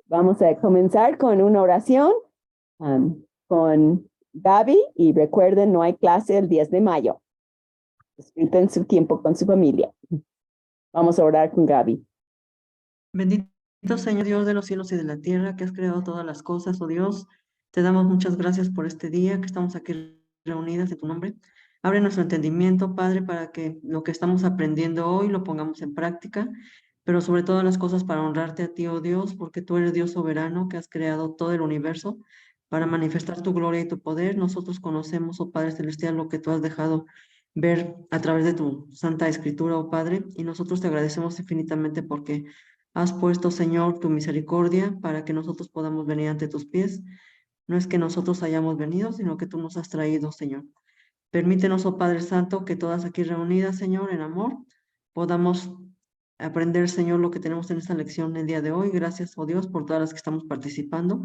Vamos a comenzar con una oración con Gaby y recuerden, no hay clase el 10 de mayo. Disfruten su tiempo con su familia. Vamos a orar con Gaby. Bendito Señor Dios de los cielos y de la tierra, que has creado todas las cosas, oh Dios. Te damos muchas gracias por este día que estamos aquí reunidas en tu nombre. Abre nuestro entendimiento, Padre, para que lo que estamos aprendiendo hoy lo pongamos en práctica, pero sobre todas las cosas para honrarte a ti, oh Dios, porque tú eres Dios soberano que has creado todo el universo para manifestar tu gloria y tu poder. Nosotros conocemos, oh Padre Celestial, lo que tú has dejado ver a través de tu Santa Escritura, oh Padre, y nosotros te agradecemos infinitamente porque has puesto, Señor, tu misericordia para que nosotros podamos venir ante tus pies. No es que nosotros hayamos venido, sino que tú nos has traído, Señor. Permítenos, oh Padre Santo, que todas aquí reunidas, Señor, en amor, podamos aprender, Señor, lo que tenemos en esta lección el día de hoy. Gracias, oh Dios, por todas las que estamos participando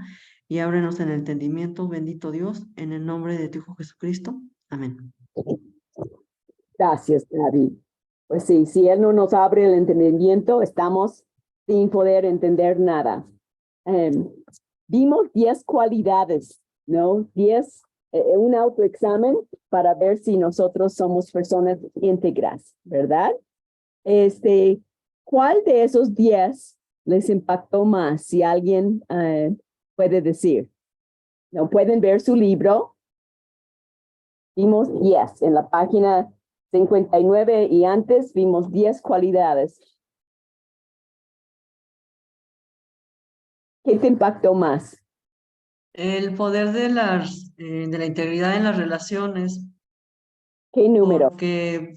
y ábrenos en el entendimiento, bendito Dios, en el nombre de tu Hijo Jesucristo. Amén. Gracias, Gaby. Pues sí, si Él no nos abre el entendimiento, estamos sin poder entender nada. Vimos 10 cualidades, ¿no? 10, un autoexamen para ver si nosotros somos personas íntegras, ¿verdad? ¿Cuál de esos 10 les impactó más? Si alguien puede decir. ¿No pueden ver su libro? Vimos 10 en la página 59 y antes vimos 10 cualidades. ¿Qué te impactó más? El poder de la integridad en las relaciones, ¿Qué número? porque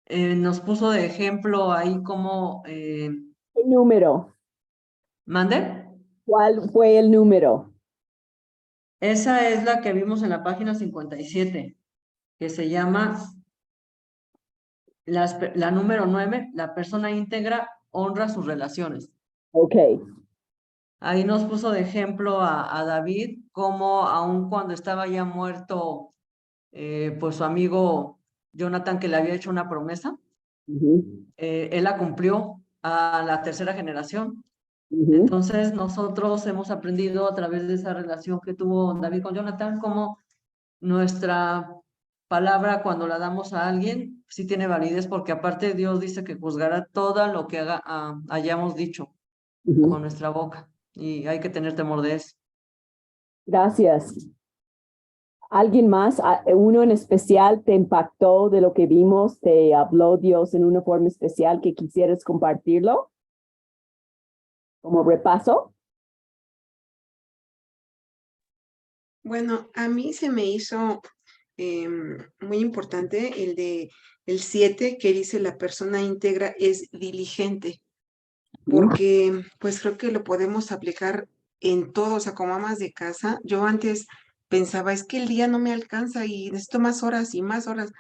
nos puso de ejemplo ahí como, ¿Qué número? ¿mande? ¿Cuál fue el número? Esa es la que vimos en la página 57, que se llama la número 9, la persona íntegra honra sus relaciones. Ok. Ahí nos puso de ejemplo a David, como aun cuando estaba ya muerto, pues su amigo Jonathan, que le había hecho una promesa, él la cumplió a la tercera generación. Entonces nosotros hemos aprendido a través de esa relación que tuvo David con Jonathan, como nuestra palabra cuando la damos a alguien sí tiene validez, porque aparte Dios dice que juzgará todo lo que hayamos dicho con nuestra boca, y hay que tener temor de eso. Gracias. ¿Alguien más? ¿Uno en especial te impactó de lo que vimos? ¿Te habló Dios en una forma especial que quisieras compartirlo? Como repaso. Bueno, a mí se me hizo muy importante el 7, que dice la persona íntegra es diligente, porque pues creo que lo podemos aplicar en todo, o sea, como amas de casa. Yo antes pensaba, es que el día no me alcanza y necesito más horas y más horas.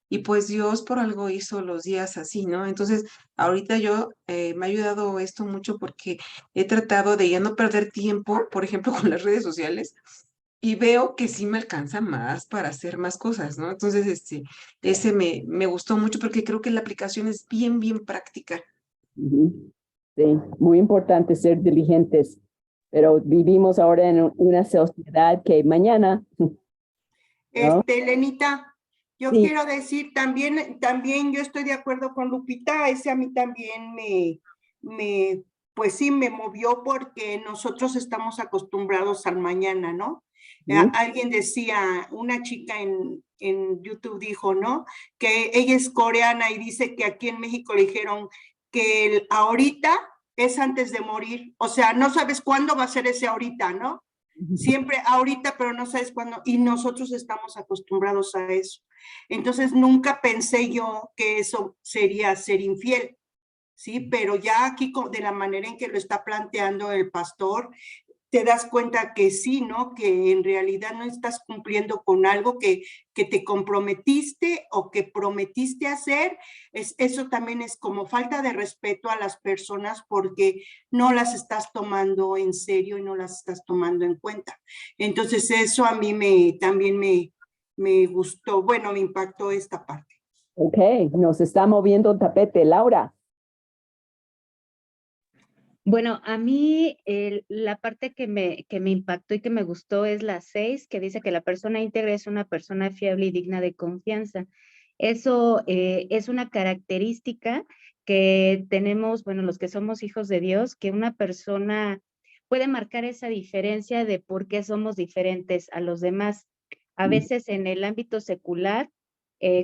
Y pues Dios por algo hizo los días así, ¿no? Entonces, ahorita yo me ha ayudado esto mucho porque he tratado de ya no perder tiempo, por ejemplo, con las redes sociales, y veo que sí me alcanza más para hacer más cosas, ¿no? Entonces, ese me gustó mucho porque creo que la aplicación es bien, bien práctica. Sí, muy importante ser diligentes, pero vivimos ahora en una sociedad que mañana, ¿no? Lenita, yo Sí. quiero decir también yo estoy de acuerdo con Lupita, ese a mí también pues sí, me movió porque nosotros estamos acostumbrados al mañana, ¿no? Alguien decía, una chica en YouTube dijo, ¿no? Que ella es coreana y dice que aquí en México le dijeron que el ahorita es antes de morir, o sea, no sabes cuándo va a ser ese ahorita, ¿no? Siempre ahorita, pero no sabes cuándo, y nosotros estamos acostumbrados a eso. Entonces nunca pensé yo que eso sería ser infiel, ¿sí? Pero ya aquí de la manera en que lo está planteando el pastor, te das cuenta que sí, ¿no? Que en realidad no estás cumpliendo con algo que te comprometiste o que prometiste hacer. Eso también es como falta de respeto a las personas porque no las estás tomando en serio y no las estás tomando en cuenta. Entonces eso a mí también me gustó, bueno, me impactó esta parte. Ok, nos está moviendo el tapete, Laura. Bueno, a mí la parte que me impactó y que me gustó es la 6, que dice que la persona íntegra es una persona fiable y digna de confianza. Eso es una característica que tenemos, bueno, los que somos hijos de Dios, que una persona puede marcar esa diferencia de por qué somos diferentes a los demás. A veces en el ámbito secular,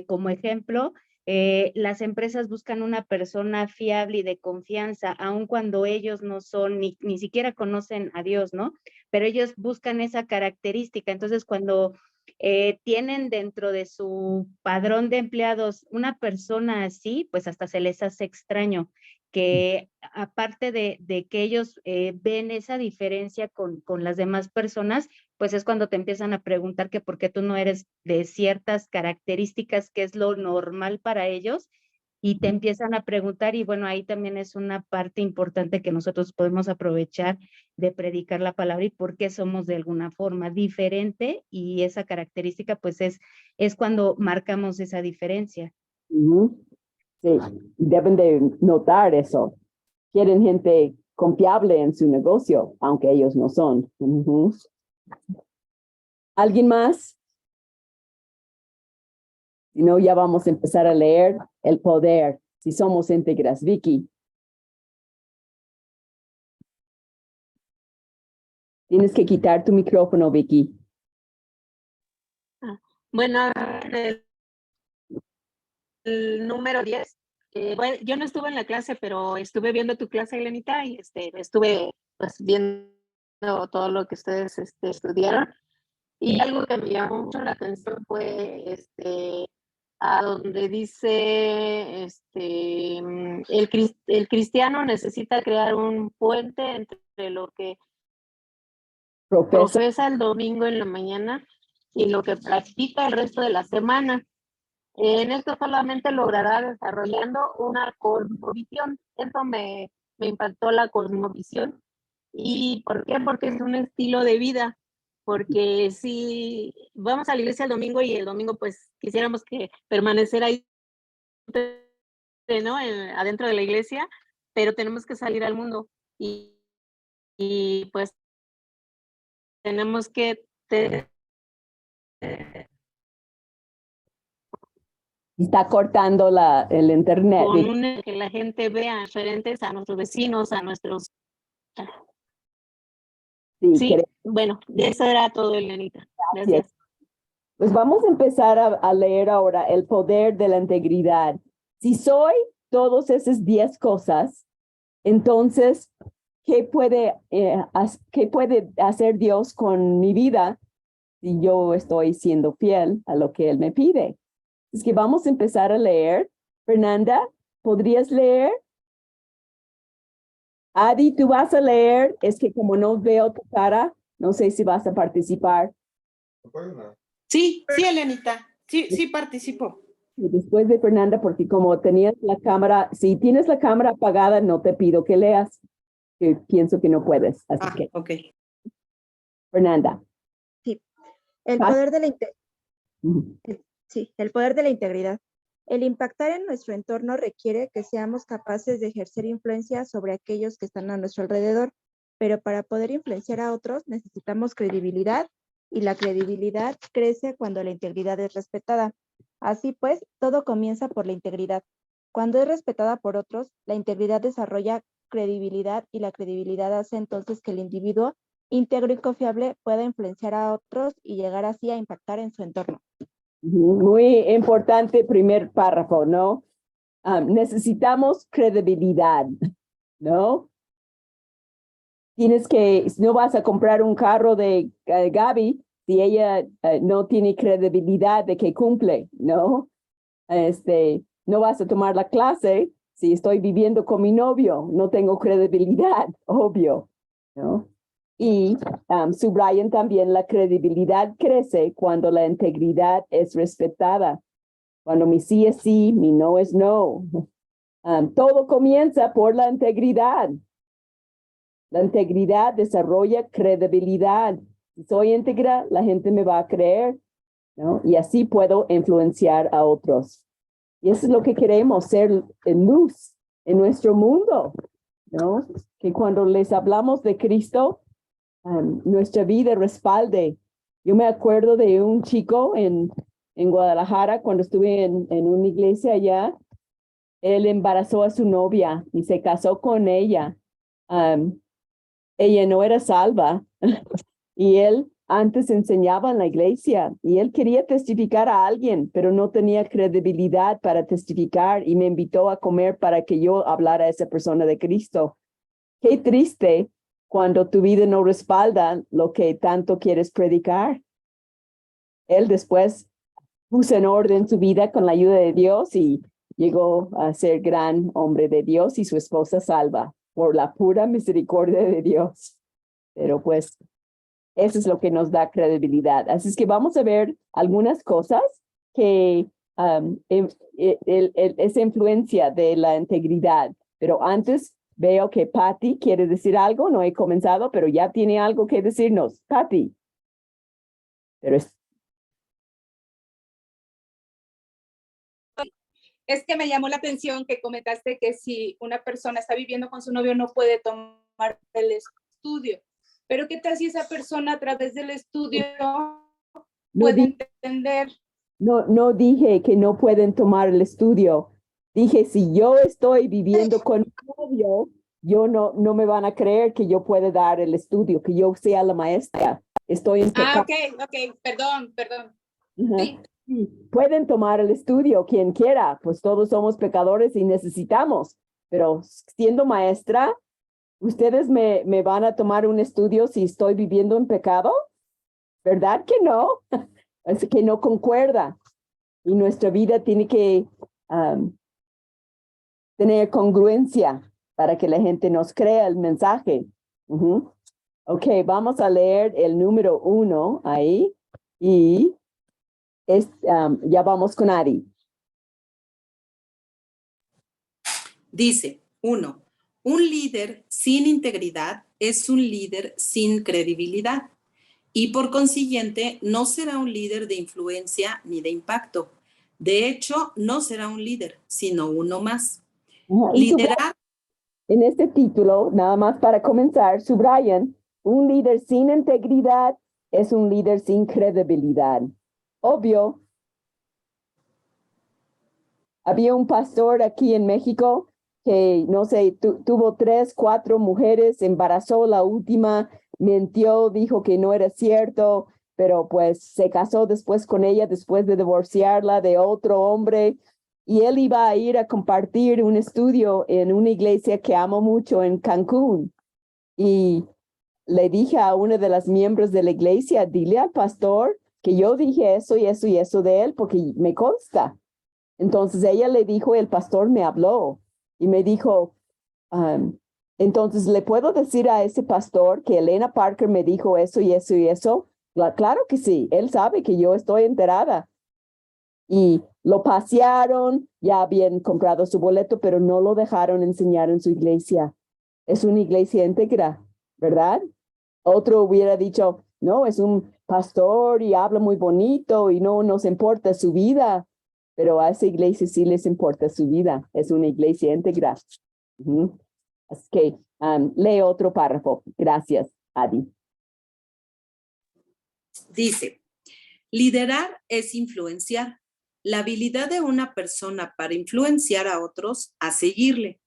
como ejemplo, las empresas buscan una persona fiable y de confianza, aun cuando ellos no son, ni siquiera conocen a Dios, ¿no? Pero ellos buscan esa característica. Entonces, cuando tienen dentro de su padrón de empleados una persona así, pues hasta se les hace extraño que aparte de que ellos ven esa diferencia con las demás personas, pues es cuando te empiezan a preguntar que por qué tú no eres de ciertas características que es lo normal para ellos y te empiezan a preguntar y bueno, ahí también es una parte importante que nosotros podemos aprovechar de predicar la palabra y por qué somos de alguna forma diferente y esa característica pues es cuando marcamos esa diferencia. Ujú. Sí, deben de notar eso. Quieren gente confiable en su negocio, aunque ellos no son. Ujú. ¿Alguien más? Si no, ya vamos a empezar a leer el poder. Si somos íntegras, Vicky. Tienes que quitar tu micrófono, Vicky. Bueno, el número 10. Bueno, yo no estuve en la clase, pero estuve viendo tu clase, Elenita, y estuve pues, viendo todo lo que ustedes estudiaron. Y algo que me llamó mucho la atención fue a donde dice el cristiano necesita crear un puente entre lo que profesa el domingo en la mañana y lo que practica el resto de la semana. En esto solamente logrará desarrollando una cosmovisión. Eso me impactó la cosmovisión. ¿Y por qué? Porque es un estilo de vida. Porque si vamos a la iglesia el domingo y el domingo pues quisiéramos que permanecer ahí, ¿no? Adentro de la iglesia, pero tenemos que salir al mundo y pues tenemos que Está cortando el internet. con que la gente vea diferentes a nuestros vecinos, a nuestros... Sí, bueno, eso era todo, Elenita. Gracias. Pues vamos a empezar a leer ahora el poder de la integridad. Si soy todas esas 10 cosas, entonces, ¿qué puede hacer Dios con mi vida si yo estoy siendo fiel a lo que Él me pide? Es que vamos a empezar a leer. Fernanda, ¿podrías leer? Adi, tú vas a leer. Es que como no veo tu cara, no sé si vas a participar. Sí, Elenita. Sí, participo. Y después de Fernanda, porque como tenías la cámara, si tienes la cámara apagada, no te pido que leas, que pienso que no puedes. Así que, ok. Fernanda. Sí, el poder de el poder de la integridad. El impactar en nuestro entorno requiere que seamos capaces de ejercer influencia sobre aquellos que están a nuestro alrededor, pero para poder influenciar a otros necesitamos credibilidad y la credibilidad crece cuando la integridad es respetada. Así pues, todo comienza por la integridad. Cuando es respetada por otros, la integridad desarrolla credibilidad y la credibilidad hace entonces que el individuo íntegro y confiable pueda influenciar a otros y llegar así a impactar en su entorno. Muy importante primer párrafo, ¿no? Necesitamos credibilidad, ¿no? No vas a comprar un carro de Gaby si ella no tiene credibilidad de que cumple, ¿no? No vas a tomar la clase si estoy viviendo con mi novio, no tengo credibilidad, obvio, ¿no? Y subrayan también la credibilidad crece cuando la integridad es respetada. Cuando mi sí es sí, mi no es no. Todo comienza por la integridad. La integridad desarrolla credibilidad. Si soy íntegra, la gente me va a creer, ¿no? Y así puedo influenciar a otros. Y eso es lo que queremos, ser luz en nuestro mundo, ¿no? que cuando les hablamos de Cristo, nuestra vida respalde. Yo me acuerdo de un chico en Guadalajara, cuando estuve en una iglesia allá, él embarazó a su novia y se casó con ella. Ella no era salva y él antes enseñaba en la iglesia y él quería testificar a alguien, pero no tenía credibilidad para testificar y me invitó a comer para que yo hablara a esa persona de Cristo. Qué triste cuando tu vida no respalda lo que tanto quieres predicar. Él después puso en orden su vida con la ayuda de Dios y llegó a ser gran hombre de Dios y su esposa salva por la pura misericordia de Dios. Pero pues eso es lo que nos da credibilidad. Así es que vamos a ver algunas cosas que esa influencia de la integridad. Pero antes veo que Patty quiere decir algo. No he comenzado, pero ya tiene algo que decirnos. Patty. Pero es que me llamó la atención que comentaste que si una persona está viviendo con su novio no puede tomar el estudio. Pero ¿qué tal si esa persona a través del estudio puede entender? No dije que no pueden tomar el estudio. Dije, si yo estoy viviendo con mi novio, yo no me van a creer que yo pueda dar el estudio, que yo sea la maestra. Estoy en pecado. Ok, perdón. Sí. Pueden tomar el estudio quien quiera, pues todos somos pecadores y necesitamos, pero siendo maestra, ¿ustedes me van a tomar un estudio si estoy viviendo en pecado? ¿Verdad que no? Es que no concuerda y nuestra vida tiene que tener congruencia para que la gente nos crea el mensaje. Ok, vamos a leer el número 1 ahí y ya vamos con Ari. Dice, 1. Un líder sin integridad es un líder sin credibilidad y por consiguiente no será un líder de influencia ni de impacto. De hecho, no será un líder, sino uno más. Liderar. En este título, nada más para comenzar, subrayan, un líder sin integridad es un líder sin credibilidad. Obvio. Había un pastor aquí en México que, no sé, tuvo 3, 4 mujeres, embarazó la última, mintió, dijo que no era cierto, pero pues se casó después con ella, después de divorciarla de otro hombre. Y él iba a ir a compartir un estudio en una iglesia que amo mucho en Cancún. Y le dije a una de las miembros de la iglesia, dile al pastor que yo dije eso y eso y eso de él, porque me consta. Entonces ella le dijo, el pastor me habló y me dijo, entonces le puedo decir a ese pastor que Elena Parker me dijo eso y eso y eso. Claro que sí, él sabe que yo estoy enterada. Y lo pasearon, ya habían comprado su boleto, pero no lo dejaron enseñar en su iglesia. Es una iglesia íntegra, ¿verdad? Otro hubiera dicho, no, es un pastor y habla muy bonito y no nos importa su vida, pero a esa iglesia sí les importa su vida. Es una iglesia íntegra. Así que lee otro párrafo. Gracias, Adi. Dice, liderar es influenciar. La habilidad de una persona para influenciar a otros a seguirle.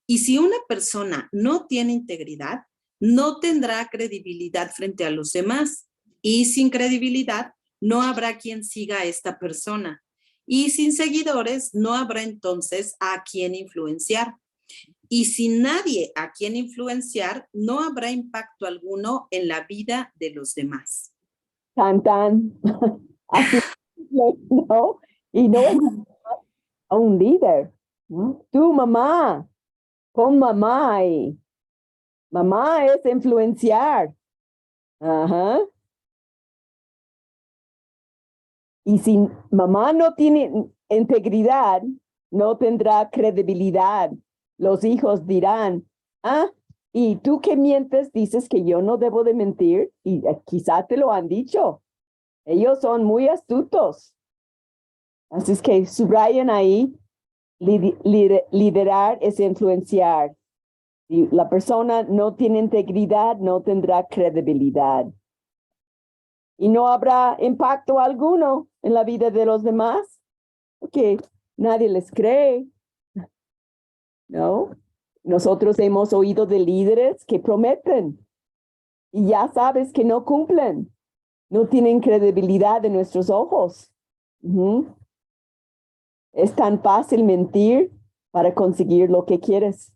Y si una persona no tiene integridad, no tendrá credibilidad frente a los demás. Y sin credibilidad, no habrá quien siga a esta persona. Y sin seguidores, no habrá entonces a quien influenciar. Y sin nadie a quien influenciar, no habrá impacto alguno en la vida de los demás. Tan. Así, ¿no? Y no es a un líder. Tu mamá, con mamá ahí. Mamá es influenciar. Ajá. Y si mamá no tiene integridad, no tendrá credibilidad. Los hijos dirán, y tú que mientes, dices que yo no debo de mentir, y quizá te lo han dicho. Ellos son muy astutos. Así es que subrayen ahí, liderar es influenciar. Si la persona no tiene integridad, no tendrá credibilidad. Y no habrá impacto alguno en la vida de los demás, porque nadie les cree. ¿No? Nosotros hemos oído de líderes que prometen y ya sabes que no cumplen. No tienen credibilidad en nuestros ojos. Ujú. Es tan fácil mentir para conseguir lo que quieres,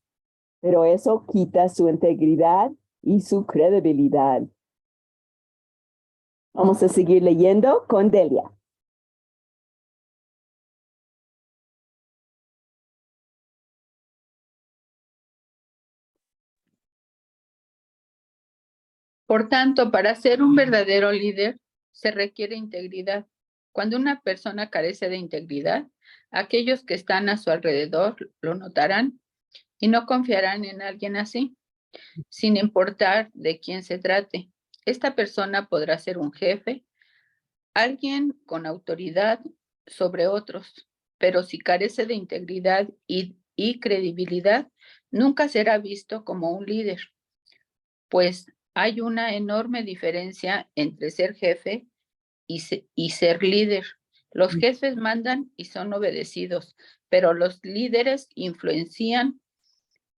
pero eso quita su integridad y su credibilidad. Vamos a seguir leyendo con Delia. Por tanto, para ser un verdadero líder se requiere integridad. Cuando una persona carece de integridad, aquellos que están a su alrededor lo notarán y no confiarán en alguien así, sin importar de quién se trate. Esta persona podrá ser un jefe, alguien con autoridad sobre otros, pero si carece de integridad y credibilidad, nunca será visto como un líder, pues hay una enorme diferencia entre ser jefe y ser líder. Los jefes mandan y son obedecidos, pero los líderes influencian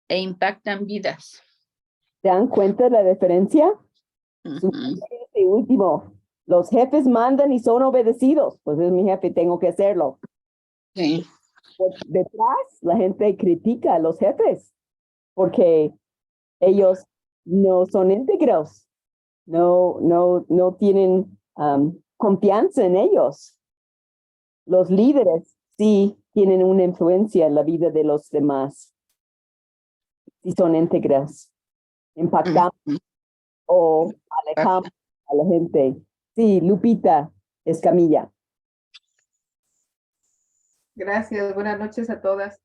e impactan vidas. ¿Se dan cuenta de la diferencia? Ujú. Este último, los jefes mandan y son obedecidos. Pues es mi jefe, tengo que hacerlo. Sí. Por detrás, la gente critica a los jefes porque ellos no son íntegros, no tienen confianza en ellos. Los líderes sí tienen una influencia en la vida de los demás. Si son íntegros, impactamos o alejamos a la gente. Sí, Lupita Escamilla. Gracias, buenas noches a todas.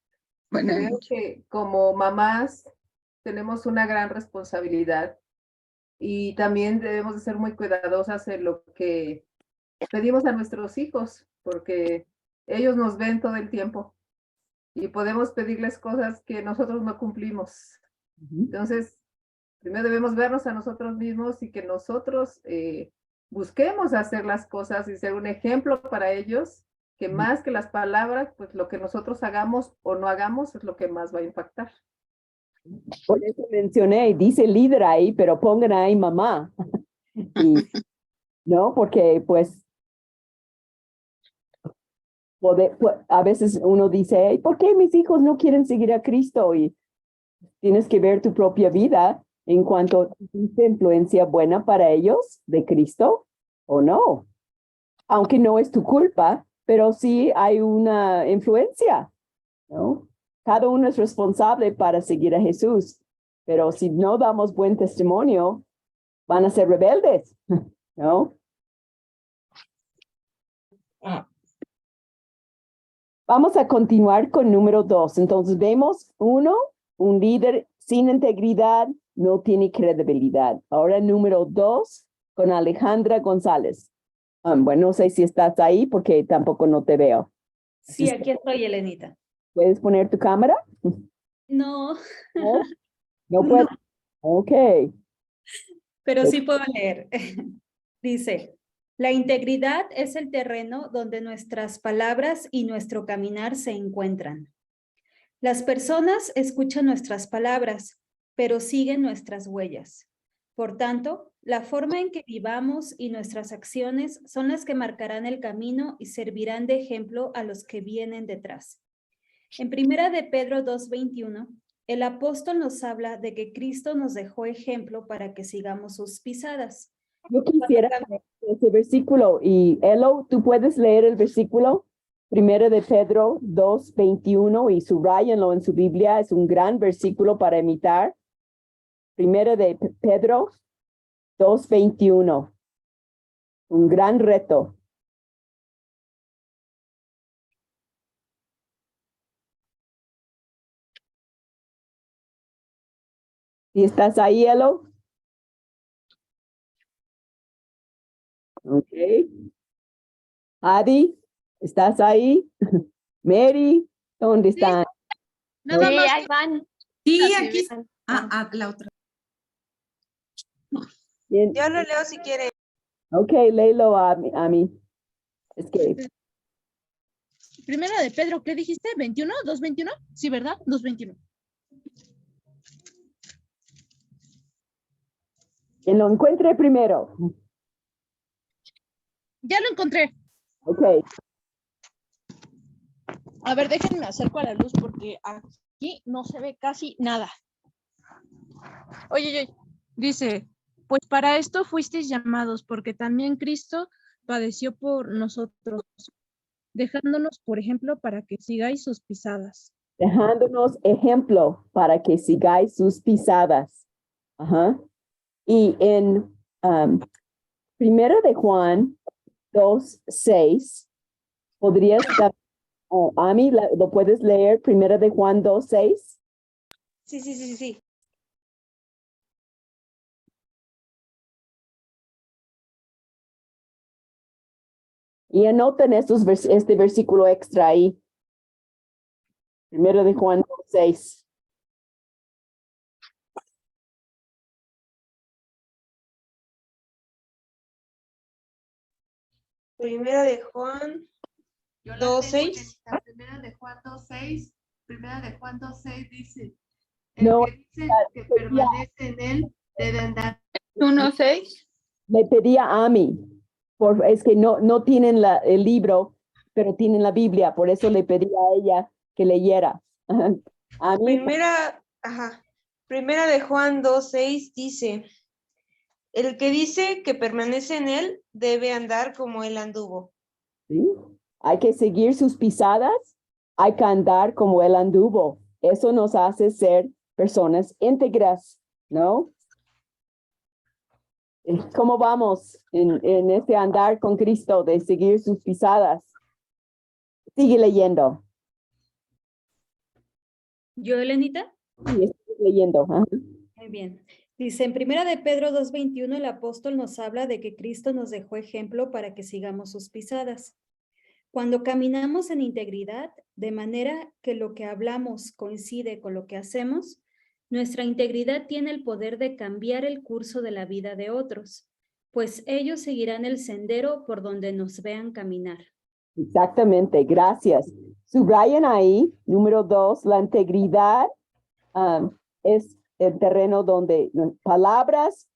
Buenas Creo noches. que como mamás tenemos una gran responsabilidad y también debemos de ser muy cuidadosas en lo que pedimos a nuestros hijos, porque ellos nos ven todo el tiempo y podemos pedirles cosas que nosotros no cumplimos. Entonces, primero debemos vernos a nosotros mismos y que nosotros busquemos hacer las cosas y ser un ejemplo para ellos, que más que las palabras, pues lo que nosotros hagamos o no hagamos es lo que más va a impactar. Por eso mencioné, dice líder ahí, pero pongan ahí mamá. Y, ¿no? Porque pues a veces uno dice, ¿por qué mis hijos no quieren seguir a Cristo? Y tienes que ver tu propia vida en cuanto a influencia buena para ellos de Cristo o no. Aunque no es tu culpa, pero sí hay una influencia, ¿no? Cada uno es responsable para seguir a Jesús, pero si no damos buen testimonio, van a ser rebeldes, ¿no? Vamos a continuar con número 2. Entonces vemos, 1, un líder sin integridad no tiene credibilidad. Ahora número 2 con Alejandra González. Bueno, no sé si estás ahí porque tampoco no te veo. Sí, aquí estoy, Elenita. ¿Puedes poner tu cámara? No. No, no puedo. No, Ok. pero sí puedo leer. Dice, la integridad es el terreno donde nuestras palabras y nuestro caminar se encuentran. Las personas escuchan nuestras palabras, pero siguen nuestras huellas. Por tanto, la forma en que vivamos y nuestras acciones son las que marcarán el camino y servirán de ejemplo a los que vienen detrás. En 1 de Pedro 2:21, el apóstol nos habla de que Cristo nos dejó ejemplo para que sigamos sus pisadas. Yo quisiera leer ese versículo y Elo, ¿tú puedes leer el versículo? 1 de Pedro 2:21 y subrayenlo en su Biblia, es un gran versículo para imitar. 1 de Pedro 2:21, un gran reto. ¿Y estás ahí, Elo? Ok. Adi, ¿estás ahí? Mary, ¿dónde están? Sí, ahí van. Sí, aquí. la otra. Bien. Yo lo leo si quiere. Ok, léelo a mí. Es que Primera de Pedro, ¿qué dijiste? ¿21? ¿221? Sí, ¿verdad? 221. quien lo encuentre primero. Ya lo encontré. Ok. A ver, déjenme acerco a la luz porque aquí no se ve casi nada. Oye, dice, pues para esto fuisteis llamados, porque también Cristo padeció por nosotros, dejándonos, por ejemplo, para que sigáis sus pisadas. Dejándonos ejemplo para que sigáis sus pisadas. Ajá. Y en Primera de Juan 2:6, podrías, Ami, ¿lo puedes leer? Primera de Juan 2:6. Sí. Y anoten este versículo extra ahí. Primera de Juan 2:6. Primera de Juan Yo la 2:6. tengo, Primera de Juan 2:6. Primera de Juan 2:6 dice, No, que dice que permanece en él debe andar. 1:6. le pedí a Ami, es que no tienen el libro, pero tienen la Biblia, por eso le pedí a ella que leyera. Ami, Primera de Juan 2:6 dice, el que dice que permanece en él debe andar como él anduvo. ¿sí? Hay que seguir sus pisadas, hay que andar como él anduvo. Eso nos hace ser personas íntegras, ¿no? ¿Cómo vamos en este andar con Cristo de seguir sus pisadas? Sigue leyendo. ¿Yo, Elenita? Sí, estoy leyendo. Ajá. Muy bien. Dice, en Primera de Pedro 2:21, el apóstol nos habla de que Cristo nos dejó ejemplo para que sigamos sus pisadas. Cuando caminamos en integridad, de manera que lo que hablamos coincide con lo que hacemos, nuestra integridad tiene el poder de cambiar el curso de la vida de otros, pues ellos seguirán el sendero por donde nos vean caminar. Exactamente, gracias. Subrayen ahí, número 2, la integridad es el terreno donde palabras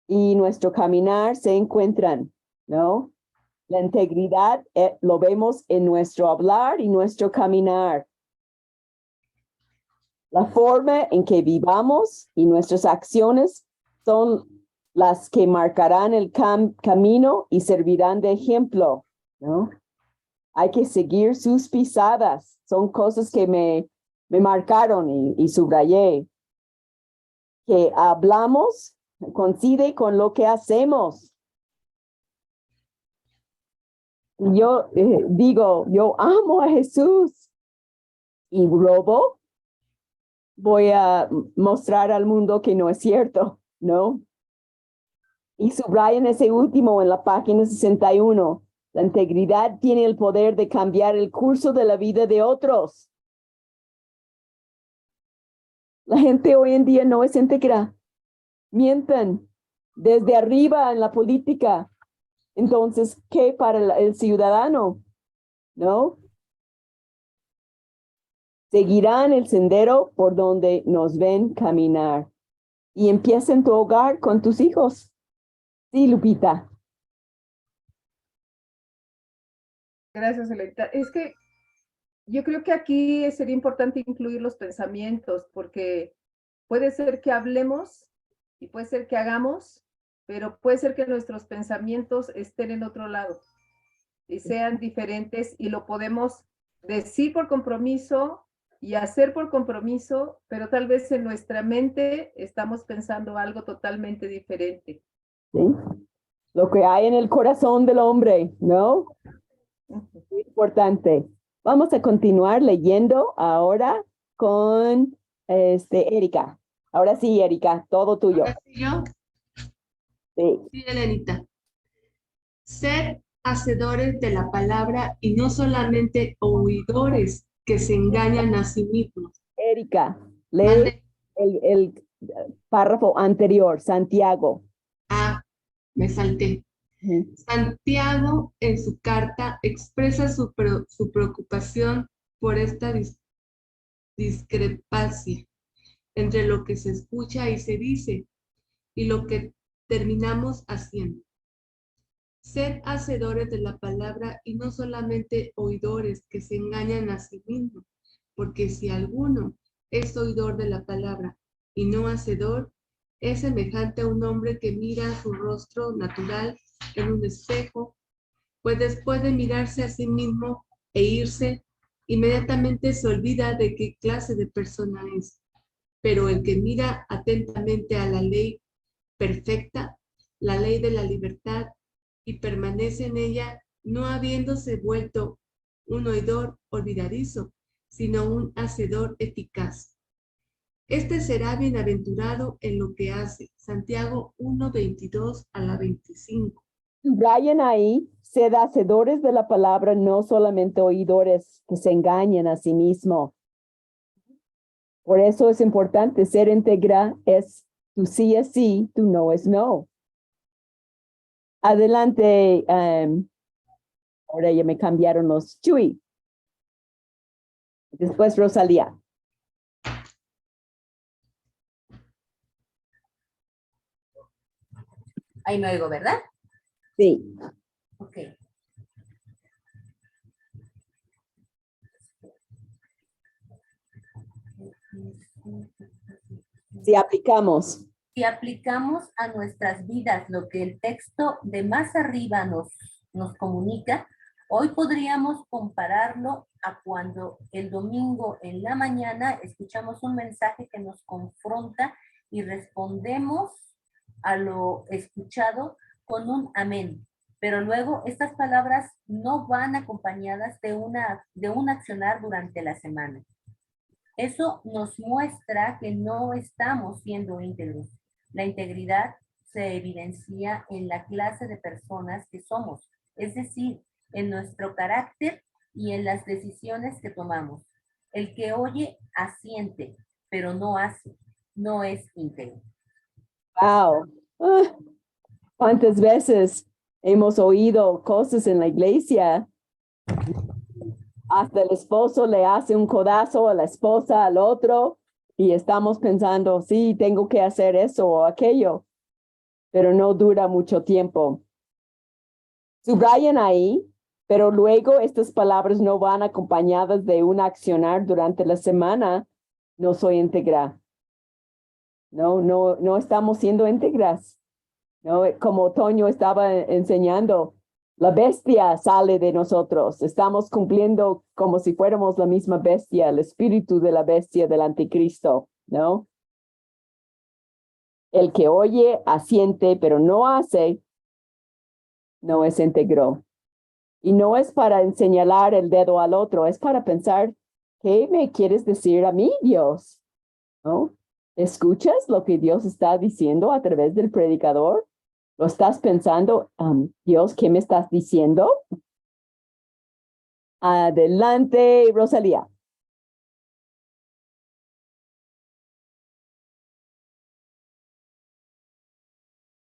y nuestro caminar se encuentran, ¿no? La integridad lo vemos en nuestro hablar y nuestro caminar. La forma en que vivamos y nuestras acciones son las que marcarán el camino y servirán de ejemplo, ¿no? Hay que seguir sus pisadas. Son cosas que me marcaron y subrayé. Que hablamos coincide con lo que hacemos. Yo digo, yo amo a Jesús y robo, voy a mostrar al mundo que no es cierto, ¿no? Y subrayen ese último en la página 61. La integridad tiene el poder de cambiar el curso de la vida de otros. La gente hoy en día no es íntegra. Mienten desde arriba en la política. Entonces, ¿qué para el ciudadano? ¿No? Seguirán el sendero por donde nos ven caminar. Y empieza en tu hogar con tus hijos. Sí, Lupita. Gracias, Elenita. Es que yo creo que aquí sería importante incluir los pensamientos, porque puede ser que hablemos y puede ser que hagamos, pero puede ser que nuestros pensamientos estén en otro lado y sean diferentes y lo podemos decir por compromiso y hacer por compromiso, pero tal vez en nuestra mente estamos pensando algo totalmente diferente. ¿Sí? Lo que hay en el corazón del hombre, ¿no? Muy importante. Vamos a continuar leyendo ahora con Erika. Ahora sí, Erika, todo tuyo. ¿Ahora sí yo? Sí. Sí, Elenita. Ser hacedores de la palabra y no solamente oidores que se engañan a sí mismos. Erika, lee el párrafo anterior, Santiago. Ah, me salté. Santiago en su carta expresa su preocupación por esta discrepancia entre lo que se escucha y se dice y lo que terminamos haciendo. Sed hacedores de la palabra y no solamente oidores que se engañan a sí mismos, porque si alguno es oidor de la palabra y no hacedor, es semejante a un hombre que mira su rostro natural en un espejo, pues después de mirarse a sí mismo e irse, inmediatamente se olvida de qué clase de persona es. Pero el que mira atentamente a la ley perfecta, la ley de la libertad, y permanece en ella, no habiéndose vuelto un oidor olvidadizo, sino un hacedor eficaz. Este será bienaventurado en lo que hace. Santiago 1:22 a la 25. Brian ahí, sed hacedores de la palabra, no solamente oidores que se engañan a sí mismo. Por eso es importante ser íntegra, es tu sí es sí, tu no es no. Adelante, ahora ya me cambiaron los Chuy. Después Rosalía. Ahí me oigo, ¿verdad? Sí. Ok. Si aplicamos. Si aplicamos a nuestras vidas lo que el texto de más arriba nos comunica, hoy podríamos compararlo a cuando el domingo en la mañana escuchamos un mensaje que nos confronta y respondemos a lo escuchado con un amén. Pero luego estas palabras no van acompañadas de un accionar durante la semana. Eso nos muestra que no estamos siendo íntegros. La integridad se evidencia en la clase de personas que somos, es decir, en nuestro carácter y en las decisiones que tomamos. El que oye asiente, pero no hace, no es íntegro. Wow. ¿Cuántas veces hemos oído cosas en la iglesia? Hasta el esposo le hace un codazo a la esposa, al otro, y estamos pensando, sí, tengo que hacer eso o aquello, pero no dura mucho tiempo. Subrayan ahí, pero luego estas palabras no van acompañadas de un accionar durante la semana. No soy íntegra. No estamos siendo íntegras. ¿No? Como Toño estaba enseñando, la bestia sale de nosotros. Estamos cumpliendo como si fuéramos la misma bestia, el espíritu de la bestia del anticristo, ¿no? El que oye, asiente, pero no hace, no es íntegro. Y no es para señalar el dedo al otro, es para pensar, ¿qué me quieres decir a mí, Dios? ¿No? ¿Escuchas lo que Dios está diciendo a través del predicador? ¿Lo estás pensando, Dios, qué me estás diciendo? Adelante, Rosalía.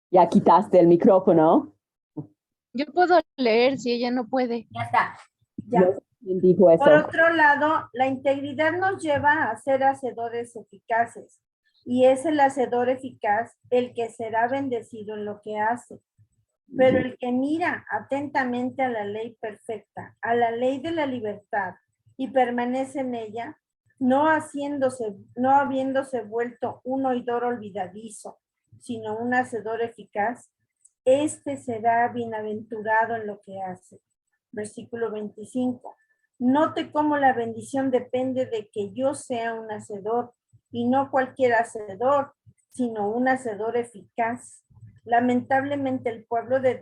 Ya quitaste el micrófono. Yo puedo leer si ella no puede. Ya está. No sé quién dijo eso. Por otro lado, la integridad nos lleva a ser hacedores eficaces, y es el hacedor eficaz el que será bendecido en lo que hace. Pero el que mira atentamente a la ley perfecta, a la ley de la libertad, y permanece en ella, no habiéndose vuelto un oidor olvidadizo, sino un hacedor eficaz, este será bienaventurado en lo que hace. Versículo 25. Note cómo la bendición depende de que yo sea un hacedor, y no cualquier hacedor, sino un hacedor eficaz. Lamentablemente en el pueblo de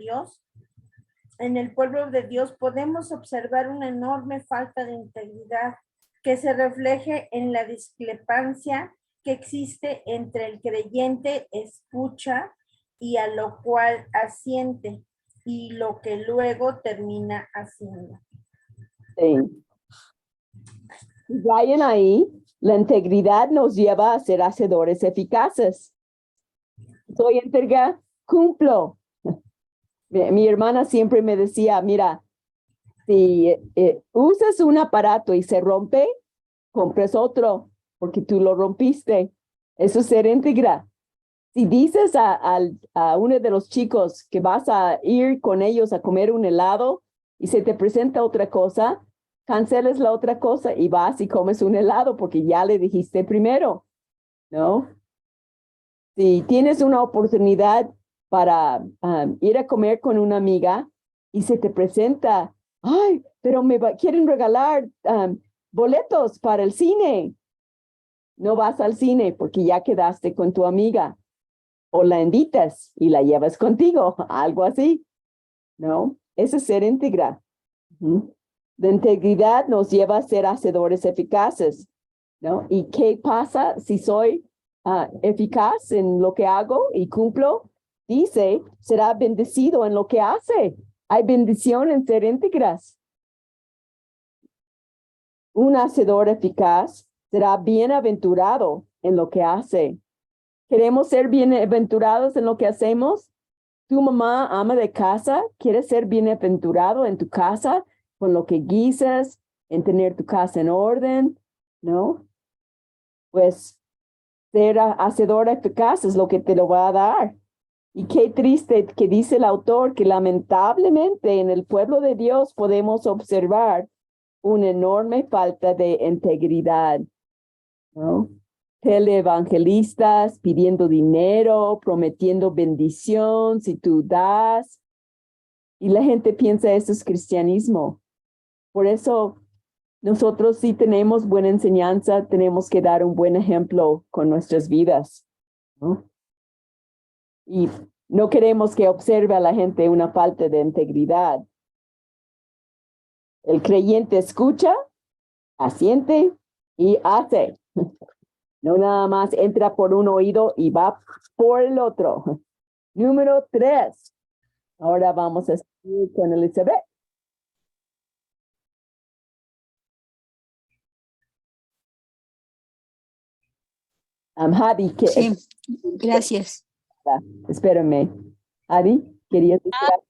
Dios podemos observar una enorme falta de integridad que se refleje en la discrepancia que existe entre el creyente escucha y a lo cual asiente, y lo que luego termina haciendo. Sí. Vayan ahí, La integridad nos lleva a ser hacedores eficaces. Soy íntegra, cumplo. Mi hermana siempre me decía, mira, si usas un aparato y se rompe, compres otro, porque tú lo rompiste. Eso es ser íntegra. Si dices a uno de los chicos que vas a ir con ellos a comer un helado y se te presenta otra cosa, canceles la otra cosa y vas y comes un helado porque ya le dijiste primero, ¿no? Si tienes una oportunidad para ir a comer con una amiga y se te presenta, ay, pero quieren regalar boletos para el cine. No vas al cine porque ya quedaste con tu amiga. O la invitas y la llevas contigo, algo así, ¿no? Eso es ser íntegra. La integridad nos lleva a ser hacedores eficaces, ¿no? ¿Y qué pasa si soy eficaz en lo que hago y cumplo? Dice, será bendecido en lo que hace. Hay bendición en ser íntegras. Un hacedor eficaz será bienaventurado en lo que hace. ¿Queremos ser bienaventurados en lo que hacemos? Tu mamá, ama de casa, ¿quieres ser bienaventurado en tu casa con lo que guisas, en tener tu casa en orden? ¿No? Pues ser hacedor eficaz es lo que te lo va a dar. Y qué triste que dice el autor que lamentablemente en el pueblo de Dios podemos observar una enorme falta de integridad, ¿no? Teleevangelistas pidiendo dinero, prometiendo bendición si tú das. Y la gente piensa eso es cristianismo. Por eso nosotros sí tenemos buena enseñanza, tenemos que dar un buen ejemplo con nuestras vidas, ¿no? Y no queremos que observe a la gente una falta de integridad. El creyente escucha, asiente y hace. No nada más entra por un oído y va por el otro. Número 3. Ahora vamos a seguir con Elizabeth. Hadi, sí, gracias. Espérame. Hadi, ¿querías decir algo?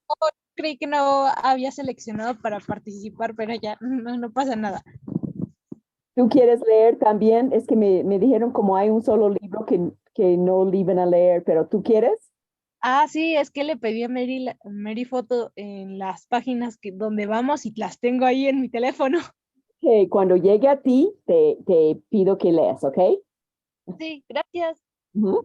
Creí que no había seleccionado para participar, pero ya no pasa nada. ¿Tú quieres leer también? Es que me dijeron como hay un solo libro que no le iban a leer, pero ¿tú quieres? Sí, es que le pedí a Mary foto en las páginas donde vamos y las tengo ahí en mi teléfono. Okay, cuando llegue a ti, te pido que leas, ¿ok? Sí, gracias.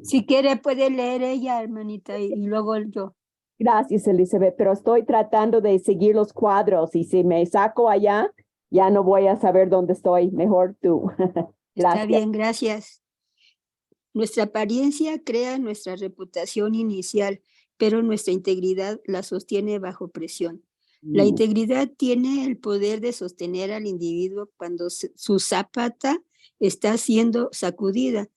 Si quiere puede leer ella, hermanita, y luego yo. Gracias, Elizabeth, pero estoy tratando de seguir los cuadros y si me saco allá, ya no voy a saber dónde estoy. Mejor tú. Gracias. Está bien, gracias. Nuestra apariencia crea nuestra reputación inicial, pero nuestra integridad la sostiene bajo presión. La integridad tiene el poder de sostener al individuo cuando su zapata está siendo sacudida.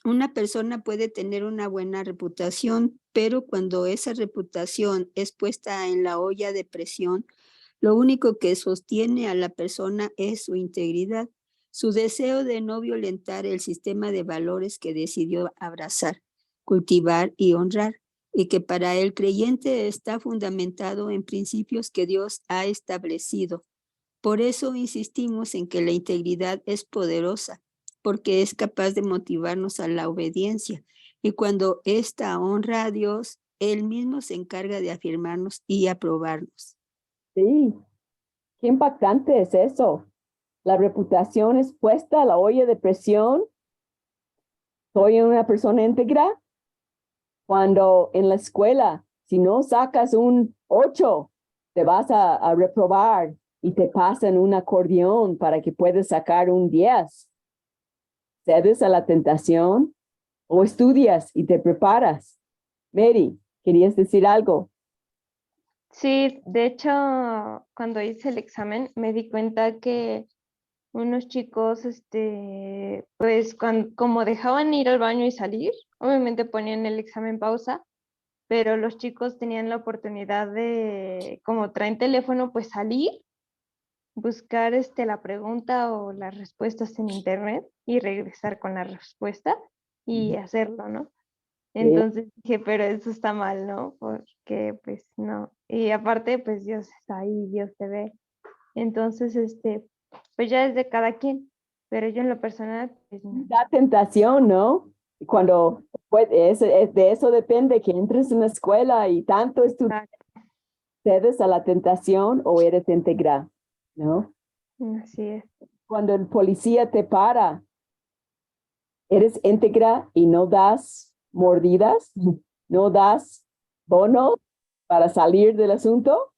Una persona puede tener una buena reputación, pero cuando esa reputación es puesta en la olla de presión, lo único que sostiene a la persona es su integridad, su deseo de no violentar el sistema de valores que decidió abrazar, cultivar y honrar, y que para el creyente está fundamentado en principios que Dios ha establecido. Por eso insistimos en que la integridad es poderosa, porque es capaz de motivarnos a la obediencia, y cuando ésta honra a Dios, Él mismo se encarga de afirmarnos y aprobarnos. Sí, qué impactante es eso. La reputación es puesta a la olla de presión. Soy una persona íntegra. Cuando en la escuela, si no sacas un 8, te vas a reprobar y te pasan un acordeón para que puedas sacar un 10. ¿Cedes a la tentación o estudias y te preparas? Mary, ¿querías decir algo? Sí, de hecho, cuando hice el examen me di cuenta que unos chicos, pues como dejaban ir al baño y salir, obviamente ponían el examen pausa, pero los chicos tenían la oportunidad de, como traen teléfono, pues salir, buscar la pregunta o las respuestas en internet y regresar con la respuesta y hacerlo, ¿no? Entonces dije, pero eso está mal, ¿no? Porque pues no. Y aparte, pues Dios está ahí, Dios te ve. Entonces, pues ya es de cada quien, pero yo en lo personal, pues no. Da tentación, ¿no? Cuando de eso depende que entres en la escuela y tanto estudias, cedes a la tentación o eres íntegra, ¿no? Así es. Cuando el policía te para, eres íntegra y no das mordidas, no das bono para salir del asunto,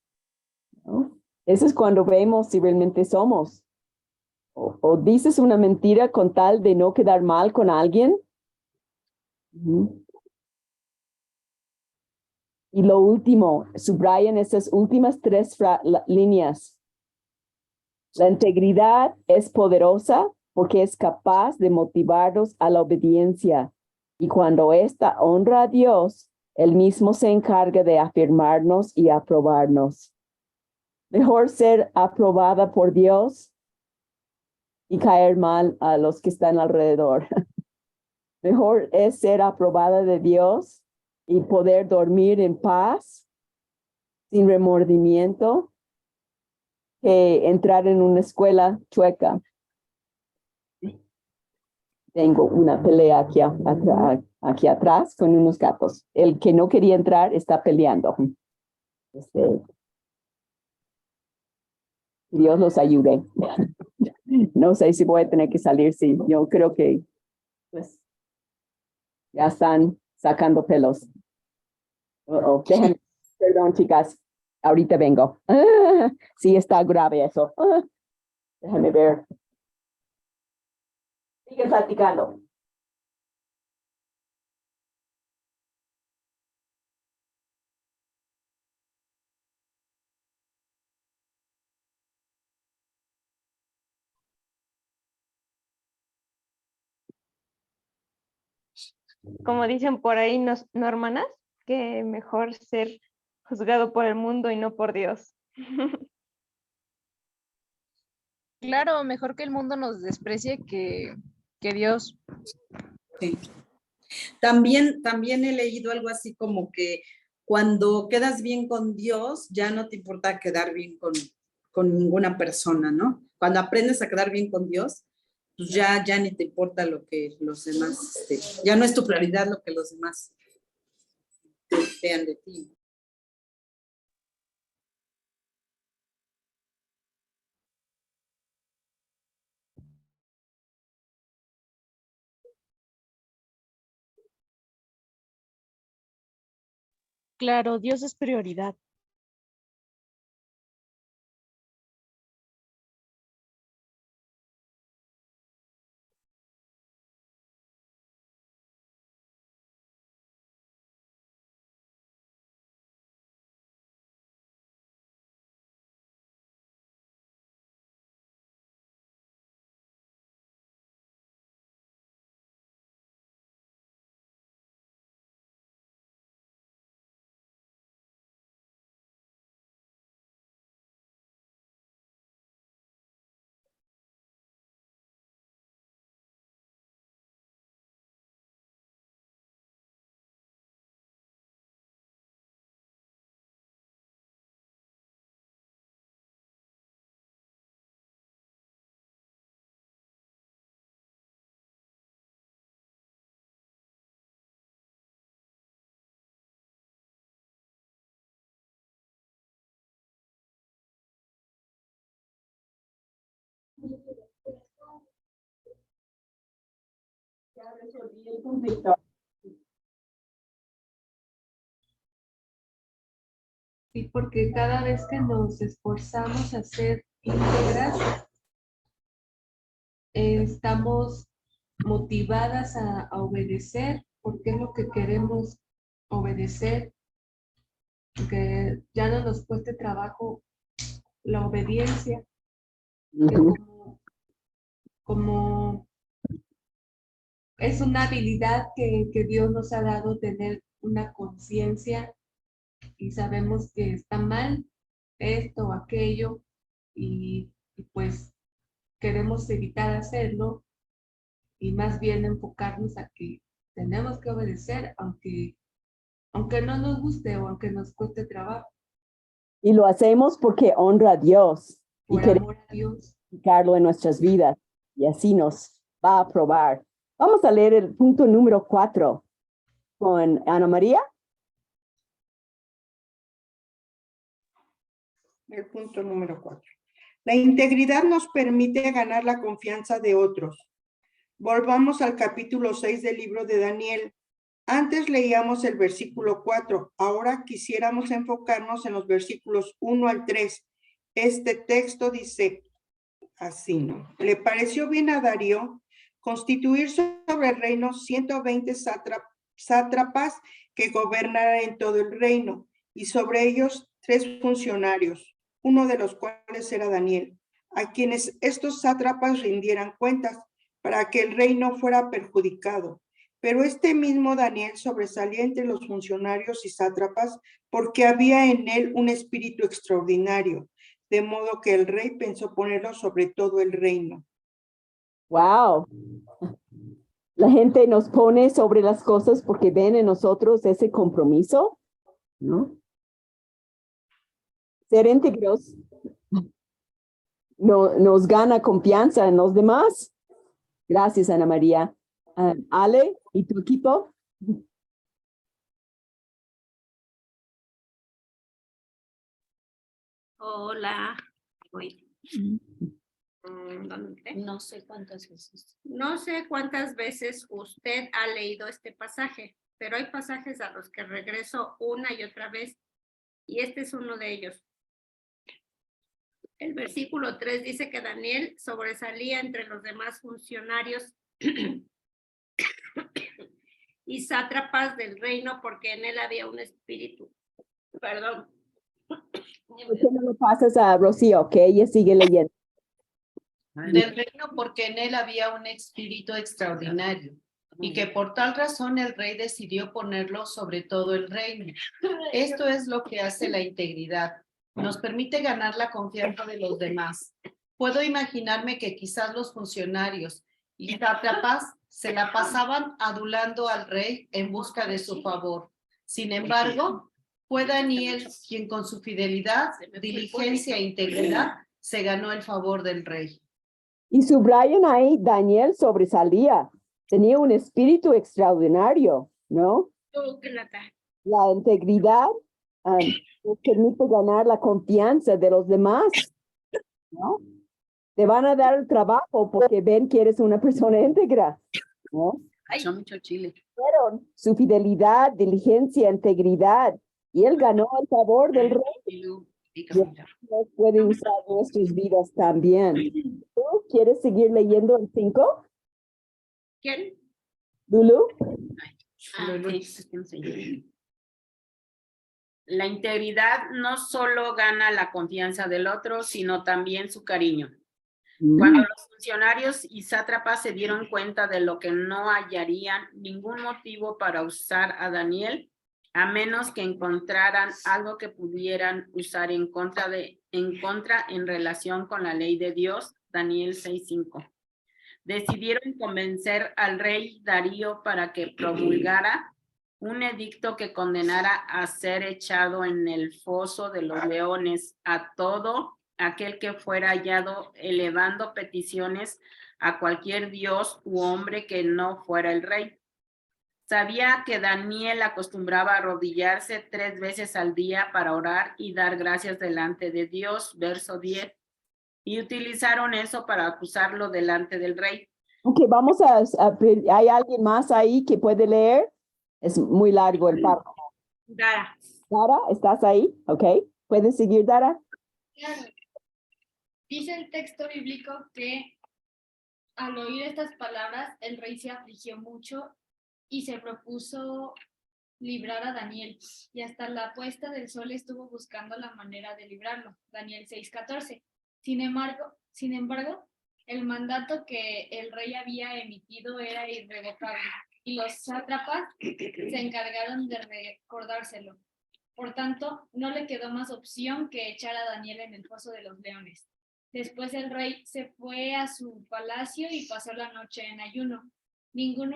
¿no? Eso es cuando vemos si realmente somos. O dices una mentira con tal de no quedar mal con alguien. Y lo último, subrayan esas últimas 3 líneas. La integridad es poderosa porque es capaz de motivarnos a la obediencia. Y cuando ésta honra a Dios, Él mismo se encarga de afirmarnos y aprobarnos. Mejor ser aprobada por Dios y caer mal a los que están alrededor. Mejor es ser aprobada de Dios y poder dormir en paz, sin remordimiento, que entrar en una escuela chueca. Tengo una pelea aquí atrás con unos gatos. El que no quería entrar está peleando. Dios los ayude. No sé si voy a tener que salir, sí. Yo creo que pues, ya están sacando pelos. Déjenme, perdón, chicas. Ahorita vengo. Sí, está grave eso. Déjame ver. Sigue platicando. Como dicen por ahí, ¿no, hermanas? Que mejor ser juzgado por el mundo y no por Dios. Claro, mejor que el mundo nos desprecie que Dios. Sí. También he leído algo así como que cuando quedas bien con Dios, ya no te importa quedar bien con ninguna persona, ¿no? Cuando aprendes a quedar bien con Dios, pues ya ni te importa lo que los demás, ya no es tu prioridad lo que los demás vean de ti. Claro, Dios es prioridad. Sí, porque cada vez que nos esforzamos a ser íntegras, estamos motivadas a obedecer, porque es lo que queremos obedecer, que ya no nos cueste trabajo la obediencia, que como es una habilidad que Dios nos ha dado, tener una conciencia y sabemos que está mal esto o aquello y y pues queremos evitar hacerlo y más bien enfocarnos a que tenemos que obedecer aunque no nos guste o aunque nos cueste trabajo. Y lo hacemos porque honra a Dios. Y Por queremos amor a Dios. aplicarlo en nuestras vidas. Y así nos va a aprobar. Vamos a leer el punto número 4 con Ana María. El punto número 4. La integridad nos permite ganar la confianza de otros. Volvamos al capítulo 6 del libro de Daniel. Antes leíamos el versículo 4. Ahora quisiéramos enfocarnos en los versículos 1 al 3. Este texto dice así, ¿no? Le pareció bien a Darío constituir sobre el reino 120 sátrapas que gobernaran en todo el reino, y sobre ellos 3 funcionarios, uno de los cuales era Daniel, a quienes estos sátrapas rindieran cuentas para que el reino fuera perjudicado. Pero este mismo Daniel sobresalía entre los funcionarios y sátrapas porque había en él un espíritu extraordinario, de modo que el rey pensó ponerlo sobre todo el reino. Wow. La gente nos pone sobre las cosas porque ven en nosotros ese compromiso, ¿no? Ser íntegros nos gana confianza en los demás. Gracias, Ana María. Ale, ¿y tu equipo? Hola. Voy. ¿Dónde? No sé cuántas veces. No sé cuántas veces usted ha leído este pasaje, pero hay pasajes a los que regreso una y otra vez, y este es uno de ellos. El versículo 3 dice que Daniel sobresalía entre los demás funcionarios y sátrapas del reino porque en él había un espíritu. Perdón. ¿Por qué no lo pasas a Rocío? Que ella sigue leyendo. Del reino porque en él había un espíritu extraordinario y que por tal razón el rey decidió ponerlo sobre todo el reino. Esto es lo que hace la integridad. Nos permite ganar la confianza de los demás. Puedo imaginarme que quizás los funcionarios y sátrapas se la pasaban adulando al rey en busca de su favor. Sin embargo, fue Daniel quien con su fidelidad, diligencia e integridad se ganó el favor del rey. Y subrayan ahí, Daniel sobresalía. Tenía un espíritu extraordinario, ¿no? La integridad nos permite ganar la confianza de los demás, ¿no? Te van a dar el trabajo porque ven que eres una persona íntegra, ¿no? Son mucho chile. Fueron su fidelidad, diligencia, integridad, y él ganó el favor del rey. Y Dios puede usar nuestras vidas también. ¿Tú quieres seguir leyendo el 5? ¿Quién? Lulu. La integridad no solo gana la confianza del otro, sino también su cariño. Cuando los funcionarios y sátrapas se dieron cuenta de lo que no hallarían ningún motivo para usar a Daniel, a menos que encontraran algo que pudieran usar en contra en relación con la ley de Dios, Daniel 6:5. Decidieron convencer al rey Darío para que promulgara un edicto que condenara a ser echado en el foso de los leones a todo aquel que fuera hallado elevando peticiones a cualquier dios u hombre que no fuera el rey. Sabía que Daniel acostumbraba a arrodillarse 3 veces al día para orar y dar gracias delante de Dios, verso 10, y utilizaron eso para acusarlo delante del rey. Ok, vamos ¿hay alguien más ahí que puede leer? Es muy largo el párrafo. Dara. Dara, ¿estás ahí? Ok, ¿puedes seguir, Dara? Claro. Dice el texto bíblico que al oír estas palabras el rey se afligió mucho y se propuso librar a Daniel, y hasta la puesta del sol estuvo buscando la manera de librarlo. Daniel 6:14. Sin embargo, el mandato que el rey había emitido era irrevocable, y los sátrapas se encargaron de recordárselo. Por tanto, no le quedó más opción que echar a Daniel en el foso de los leones. Después el rey se fue a su palacio y pasó la noche en ayuno. Ningún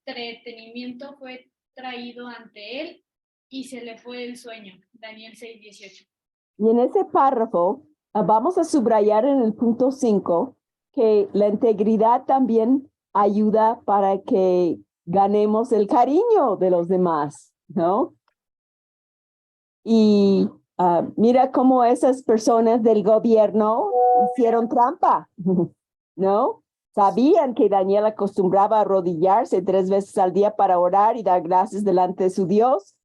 entretenimiento fue traído ante él y se le fue el sueño. Daniel 6:18. Y en ese párrafo vamos a subrayar en el punto 5 que la integridad también ayuda para que ganemos el cariño de los demás, ¿no? Y mira cómo esas personas del gobierno hicieron trampa, ¿no? Sabían que Daniel acostumbraba a arrodillarse 3 veces al día para orar y dar gracias delante de su Dios.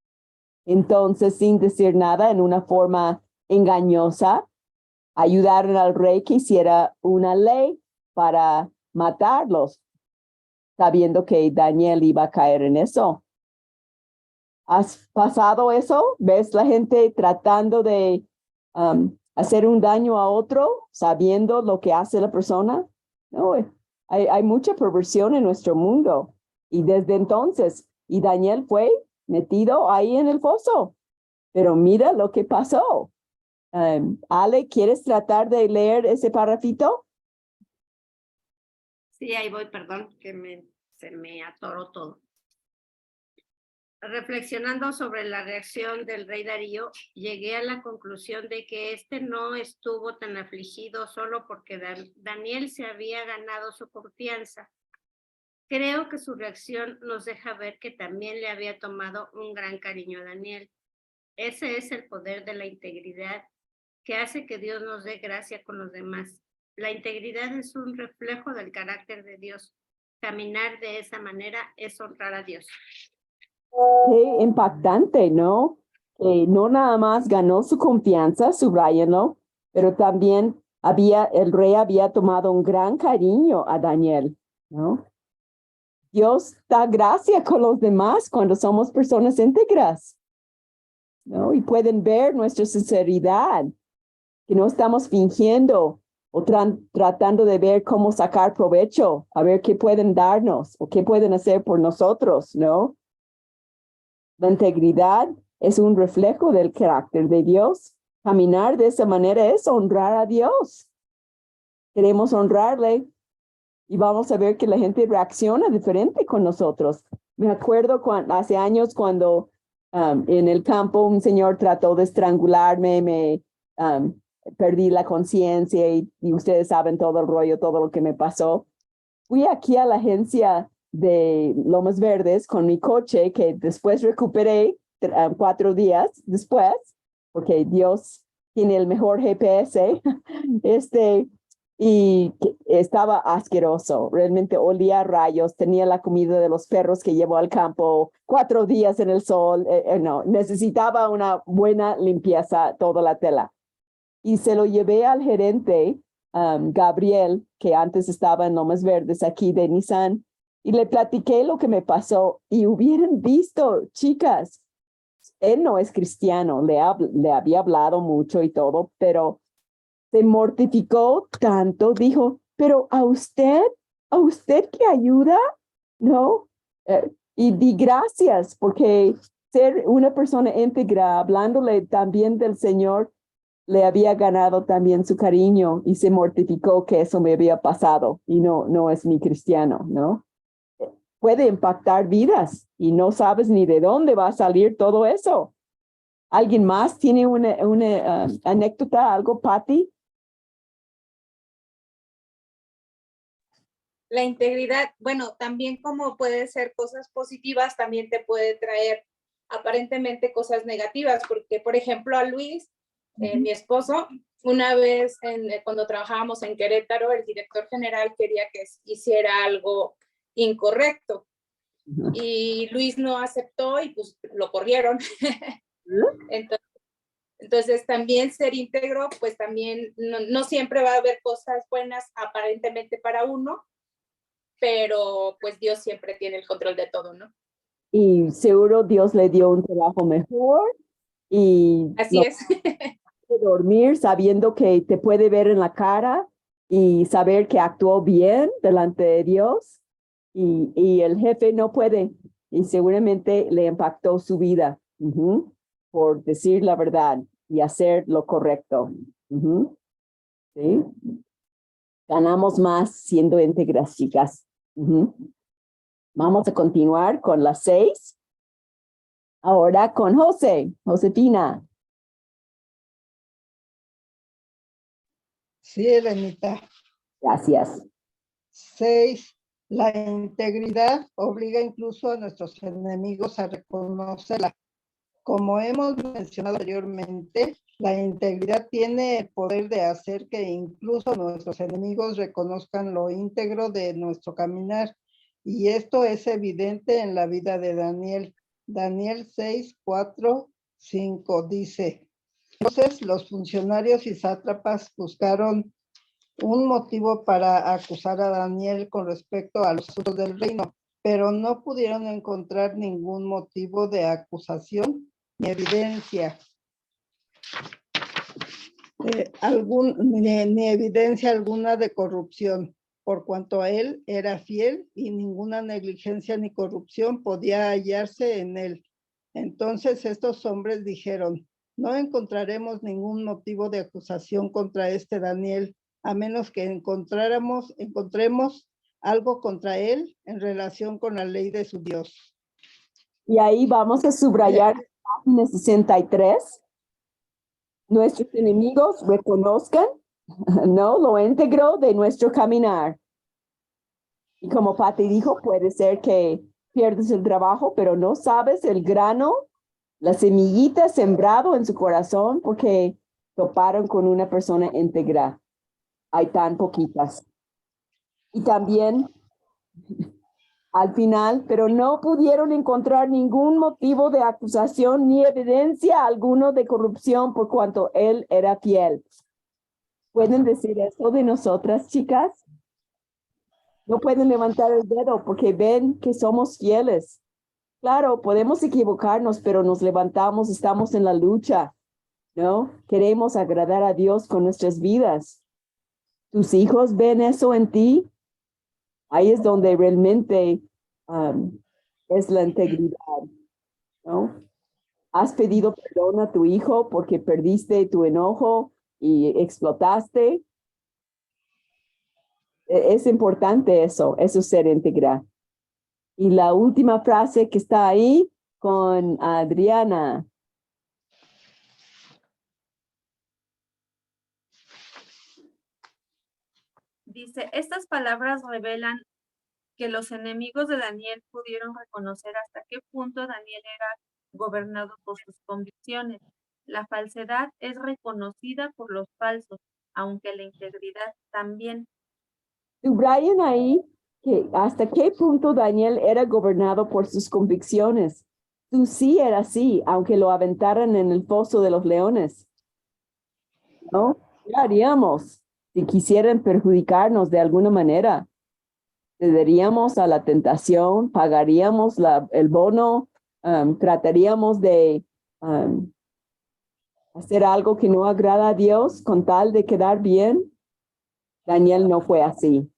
Entonces, sin decir nada, en una forma engañosa, ayudaron al rey que hiciera una ley para matarlos, sabiendo que Daniel iba a caer en eso. ¿Has pasado eso? ¿Ves la gente tratando de hacer un daño a otro, sabiendo lo que hace la persona? No, hay mucha perversión en nuestro mundo. Y desde entonces, y Daniel fue metido ahí en el foso. Pero mira lo que pasó. Ale, ¿quieres tratar de leer ese parrafito? Sí, ahí voy, perdón, que se me atoró todo. Reflexionando sobre la reacción del rey Darío, llegué a la conclusión de que éste no estuvo tan afligido solo porque Daniel se había ganado su confianza. Creo que su reacción nos deja ver que también le había tomado un gran cariño a Daniel. Ese es el poder de la integridad que hace que Dios nos dé gracia con los demás. La integridad es un reflejo del carácter de Dios. Caminar de esa manera es honrar a Dios. Qué impactante, ¿no? No nada más ganó su confianza, subrayenlo, pero también el rey había tomado un gran cariño a Daniel, ¿no? Dios da gracia con los demás cuando somos personas íntegras, ¿no? Y pueden ver nuestra sinceridad, que no estamos fingiendo o tratando de ver cómo sacar provecho, a ver qué pueden darnos o qué pueden hacer por nosotros, ¿no? La integridad es un reflejo del carácter de Dios. Caminar de esa manera es honrar a Dios. Queremos honrarle y vamos a ver que la gente reacciona diferente con nosotros. Me acuerdo hace años cuando en el campo un señor trató de estrangularme, perdí la conciencia y ustedes saben todo el rollo, todo lo que me pasó. Fui aquí a la agencia de Lomas Verdes con mi coche que después recuperé 4 días después, porque Dios tiene el mejor GPS, y estaba asqueroso, realmente olía a rayos, tenía la comida de los perros que llevó al campo, 4 días en el sol, no, necesitaba una buena limpieza toda la tela. Y se lo llevé al gerente, Gabriel, que antes estaba en Lomas Verdes aquí de Nissan, y le platiqué lo que me pasó y hubieran visto, chicas, él no es cristiano, le había hablado mucho y todo, pero se mortificó tanto, dijo, pero a usted que ayuda, ¿no? Y di gracias, porque ser una persona íntegra, hablándole también del Señor, le había ganado también su cariño y se mortificó que eso me había pasado y no es mi cristiano, ¿no? Puede impactar vidas y no sabes ni de dónde va a salir todo eso. ¿Alguien más tiene una anécdota, algo, Patty? La integridad, bueno, también como puede ser cosas positivas, también te puede traer aparentemente cosas negativas, porque por ejemplo a Luis, mi esposo, una vez cuando trabajábamos en Querétaro, el director general quería que hiciera algo incorrecto y Luis no aceptó y pues lo corrieron. Entonces también ser íntegro, pues también no siempre va a haber cosas buenas aparentemente para uno, pero pues Dios siempre tiene el control de todo, ¿no? Y seguro Dios le dio un trabajo mejor y así es. Dormir sabiendo que te puede ver en la cara y saber que actuó bien delante de Dios y el jefe no puede y seguramente le impactó su vida por decir la verdad y hacer lo correcto. ¿Sí? Ganamos más siendo íntegras, chicas. Vamos a continuar con las 6. Ahora con Josefina. Sí, Elenita. Gracias. 6. La integridad obliga incluso a nuestros enemigos a reconocerla. Como hemos mencionado anteriormente, la integridad tiene el poder de hacer que incluso nuestros enemigos reconozcan lo íntegro de nuestro caminar. Y esto es evidente en la vida de Daniel. Daniel 6, 4, 5 dice: entonces los funcionarios y sátrapas buscaron un motivo para acusar a Daniel con respecto a los asuntos del reino, pero no pudieron encontrar ningún motivo de acusación ni evidencia. Ni evidencia alguna de corrupción, por cuanto a él era fiel y ninguna negligencia ni corrupción podía hallarse en él. Entonces estos hombres dijeron: no encontraremos ningún motivo de acusación contra este Daniel, a menos que encontremos algo contra él en relación con la ley de su Dios. Y ahí vamos a subrayar página 63. Nuestros enemigos reconozcan, ¿no?, lo íntegro de nuestro caminar. Y como Pati dijo, puede ser que pierdes el trabajo, pero no sabes el grano, la semillita sembrado en su corazón porque toparon con una persona íntegra. Hay tan poquitas. Y también al final, pero no pudieron encontrar ningún motivo de acusación ni evidencia alguno de corrupción por cuanto él era fiel. ¿Pueden decir eso de nosotras, chicas? No pueden levantar el dedo porque ven que somos fieles. Claro, podemos equivocarnos, pero nos levantamos, estamos en la lucha, ¿no? Queremos agradar a Dios con nuestras vidas. ¿Tus hijos ven eso en ti? Ahí es donde realmente es la integridad, ¿no? ¿Has pedido perdón a tu hijo porque perdiste tu enojo y explotaste? Es importante eso es ser íntegra. Y la última frase que está ahí con Adriana. Dice, estas palabras revelan que los enemigos de Daniel pudieron reconocer hasta qué punto Daniel era gobernado por sus convicciones. La falsedad es reconocida por los falsos, aunque la integridad también. Subrayan ahí que hasta qué punto Daniel era gobernado por sus convicciones. Tú sí era así, aunque lo aventaran en el foso de los leones. ¿No? ¿Qué haríamos si quisieran perjudicarnos de alguna manera? Cederíamos a la tentación, pagaríamos el bono, trataríamos de hacer algo que no agrada a Dios con tal de quedar bien. Daniel no fue así.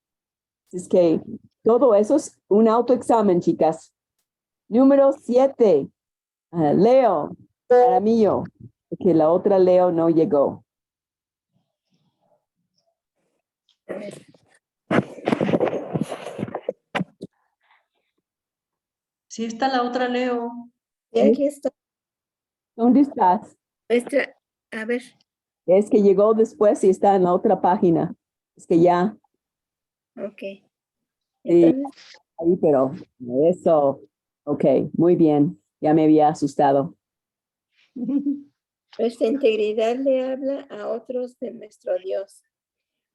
Es que todo eso es un autoexamen, chicas. Número 7. Leo, Aramillo, que la otra Leo no llegó. Sí está la otra Leo. Sí, aquí está. ¿Dónde estás? A ver. Es que llegó después y está en la otra página. Es que ya. Ok. Sí, ahí, pero eso. Ok, muy bien. Ya me había asustado. Nuestra integridad le habla a otros de nuestro Dios.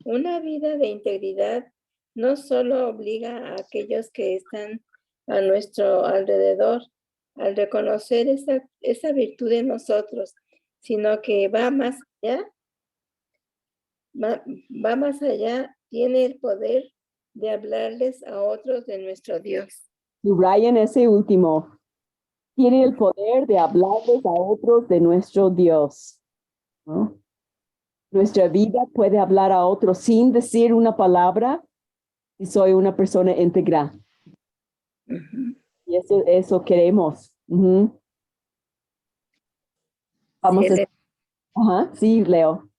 Una vida de integridad no solo obliga a aquellos que están a nuestro alrededor al reconocer esa virtud en nosotros, sino que va más allá, va más allá, tiene el poder de hablarles a otros de nuestro Dios. Subrayen ese último. Tiene el poder de hablarles a otros de nuestro Dios, ¿no? Nuestra vida puede hablar a otros sin decir una palabra si soy una persona íntegra. Y eso queremos. Vamos Sí, a... Ajá, sí, Leo.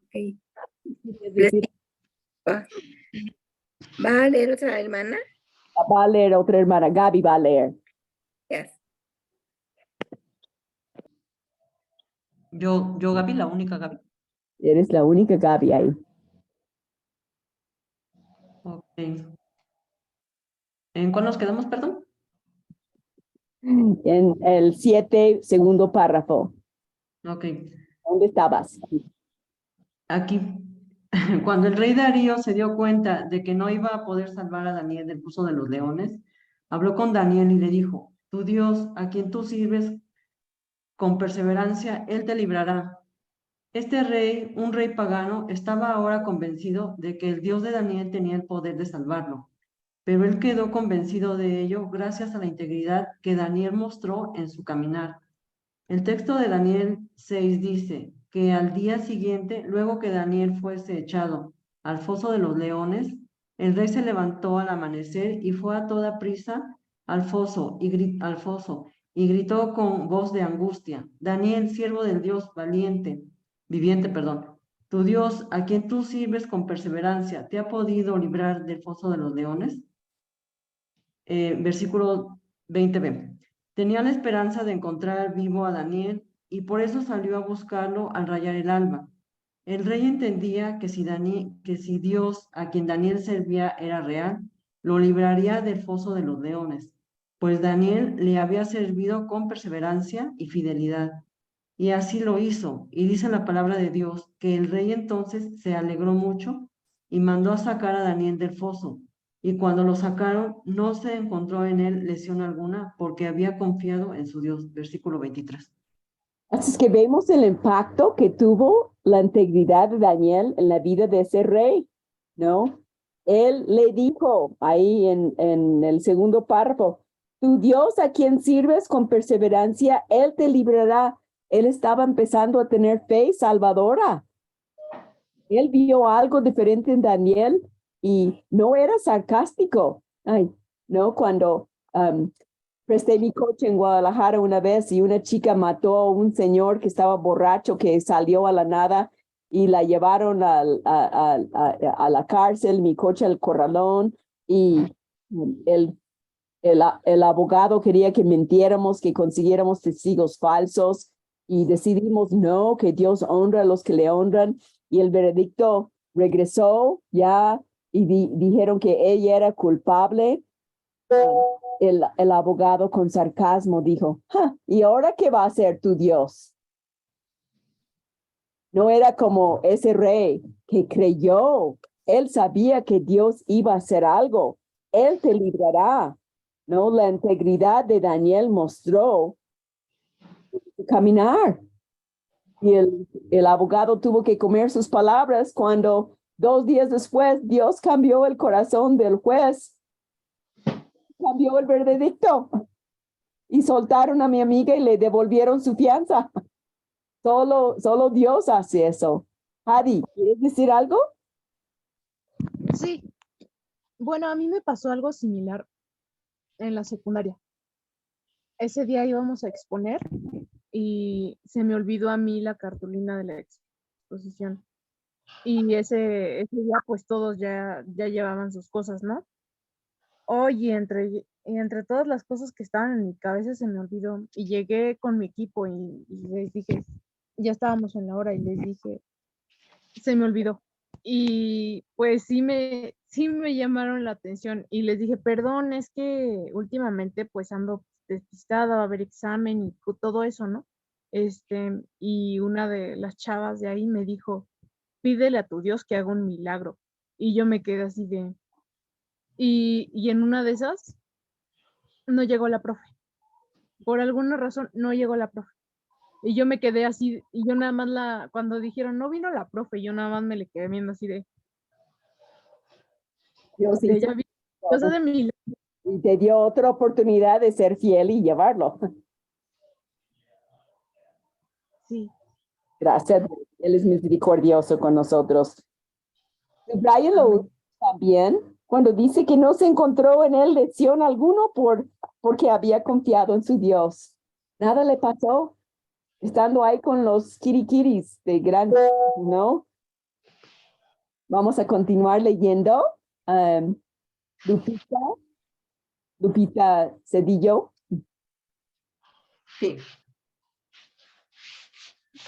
Okay. ¿Va a leer otra hermana? Va a leer otra hermana. Gaby va a leer. Yes. Yo Gaby, la única Gaby. Eres la única Gaby ahí. Ok. ¿En cuál nos quedamos, perdón? En el 7, segundo párrafo. Ok. ¿Dónde estabas? Aquí. Cuando el rey Darío se dio cuenta de que no iba a poder salvar a Daniel del pozo de los leones, habló con Daniel y le dijo, tu Dios, a quien tú sirves con perseverancia, él te librará. Este rey, un rey pagano, estaba ahora convencido de que el Dios de Daniel tenía el poder de salvarlo, pero él quedó convencido de ello gracias a la integridad que Daniel mostró en su caminar. El texto de Daniel 6 dice que al día siguiente, luego que Daniel fuese echado al foso de los leones, el rey se levantó al amanecer y fue a toda prisa al foso y gritó con voz de angustia, Daniel, siervo del Dios viviente, tu Dios, a quien tú sirves con perseverancia, ¿te ha podido librar del foso de los leones? Versículo 20b. Tenía la esperanza de encontrar vivo a Daniel y por eso salió a buscarlo al rayar el alba. El rey entendía que si Dios a quien Daniel servía era real, lo libraría del foso de los leones, pues Daniel le había servido con perseverancia y fidelidad. Y así lo hizo, y dice la palabra de Dios que el rey entonces se alegró mucho y mandó a sacar a Daniel del foso. Y cuando lo sacaron, no se encontró en él lesión alguna, porque había confiado en su Dios. Versículo 23. Así es que vemos el impacto que tuvo la integridad de Daniel en la vida de ese rey, ¿no? Él le dijo ahí en el segundo párrafo, tu Dios a quien sirves con perseverancia, él te librará. Él estaba empezando a tener fe salvadora. Él vio algo diferente en Daniel y no era sarcástico. Ay, no, cuando presté mi coche en Guadalajara una vez y una chica mató a un señor que estaba borracho que salió a la nada y la llevaron a la cárcel, mi coche al corralón y el abogado quería que mintiéramos, que consiguiéramos testigos falsos y decidimos no, que Dios honra a los que le honran y el veredicto regresó ya y dijeron que ella era culpable. El abogado con sarcasmo dijo, ¿y ahora qué va a hacer tu Dios? No era como ese rey que creyó. Él sabía que Dios iba a hacer algo. Él te librará. ¿No? La integridad de Daniel mostró caminar. Y el abogado tuvo que comer sus palabras cuando 2 días después Dios cambió el corazón del juez. Cambió el veredicto y soltaron a mi amiga y le devolvieron su fianza. Solo Dios hace eso. Hadi, ¿quieres decir algo? Sí. Bueno, a mí me pasó algo similar en la secundaria. Ese día íbamos a exponer y se me olvidó a mí la cartulina de la exposición. Y ese día pues todos ya llevaban sus cosas, ¿no? Oye, entre todas las cosas que estaban en mi cabeza se me olvidó y llegué con mi equipo y les dije, ya estábamos en la hora y les dije, se me olvidó. Y pues sí me llamaron la atención y les dije, perdón, es que últimamente pues ando despistada, va a haber examen y todo eso, ¿no? Y una de las chavas de ahí me dijo, pídele a tu Dios que haga un milagro. Y yo me quedé así de... Y en una de esas no llegó la profe. Por alguna razón no llegó la profe. Y yo me quedé así, y yo nada más cuando dijeron, no vino la profe, yo nada más me le quedé viendo así de... Dios de hizo ya vi cosas de mi... y te dio otra oportunidad de ser fiel y llevarlo. Sí. Gracias, Él es misericordioso con nosotros. Brian lo usa también cuando dice que no se encontró en él lesión alguno porque había confiado en su Dios. Nada le pasó estando ahí con los kirikiris de grande, ¿no? Vamos a continuar leyendo. Lupita Cedillo. Sí.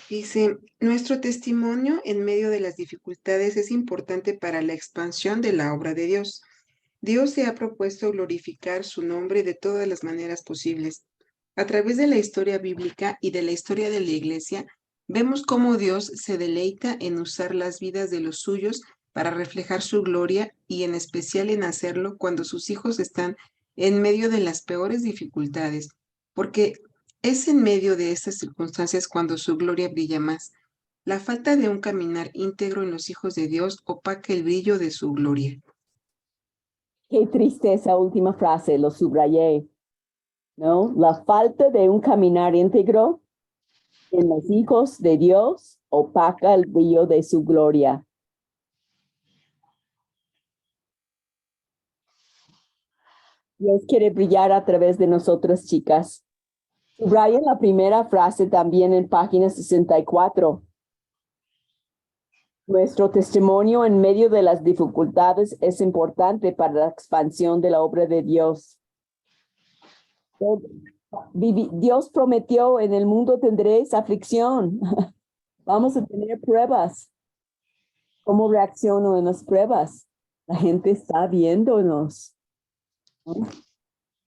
Dice, nuestro testimonio en medio de las dificultades es importante para la expansión de la obra de Dios. Dios se ha propuesto glorificar su nombre de todas las maneras posibles. A través de la historia bíblica y de la historia de la Iglesia, vemos cómo Dios se deleita en usar las vidas de los suyos para reflejar su gloria y en especial en hacerlo cuando sus hijos están en medio de las peores dificultades, porque es en medio de estas circunstancias cuando su gloria brilla más. La falta de un caminar íntegro en los hijos de Dios opaca el brillo de su gloria. Qué triste esa última frase, lo subrayé, ¿no? La falta de un caminar íntegro en los hijos de Dios opaca el brillo de su gloria. Dios quiere brillar a través de nosotras, chicas. Subrayen la primera frase también en página 64. Nuestro testimonio en medio de las dificultades es importante para la expansión de la obra de Dios. Dios prometió, en el mundo tendréis aflicción. Vamos a tener pruebas. ¿Cómo reacciono en las pruebas? La gente está viéndonos, ¿no?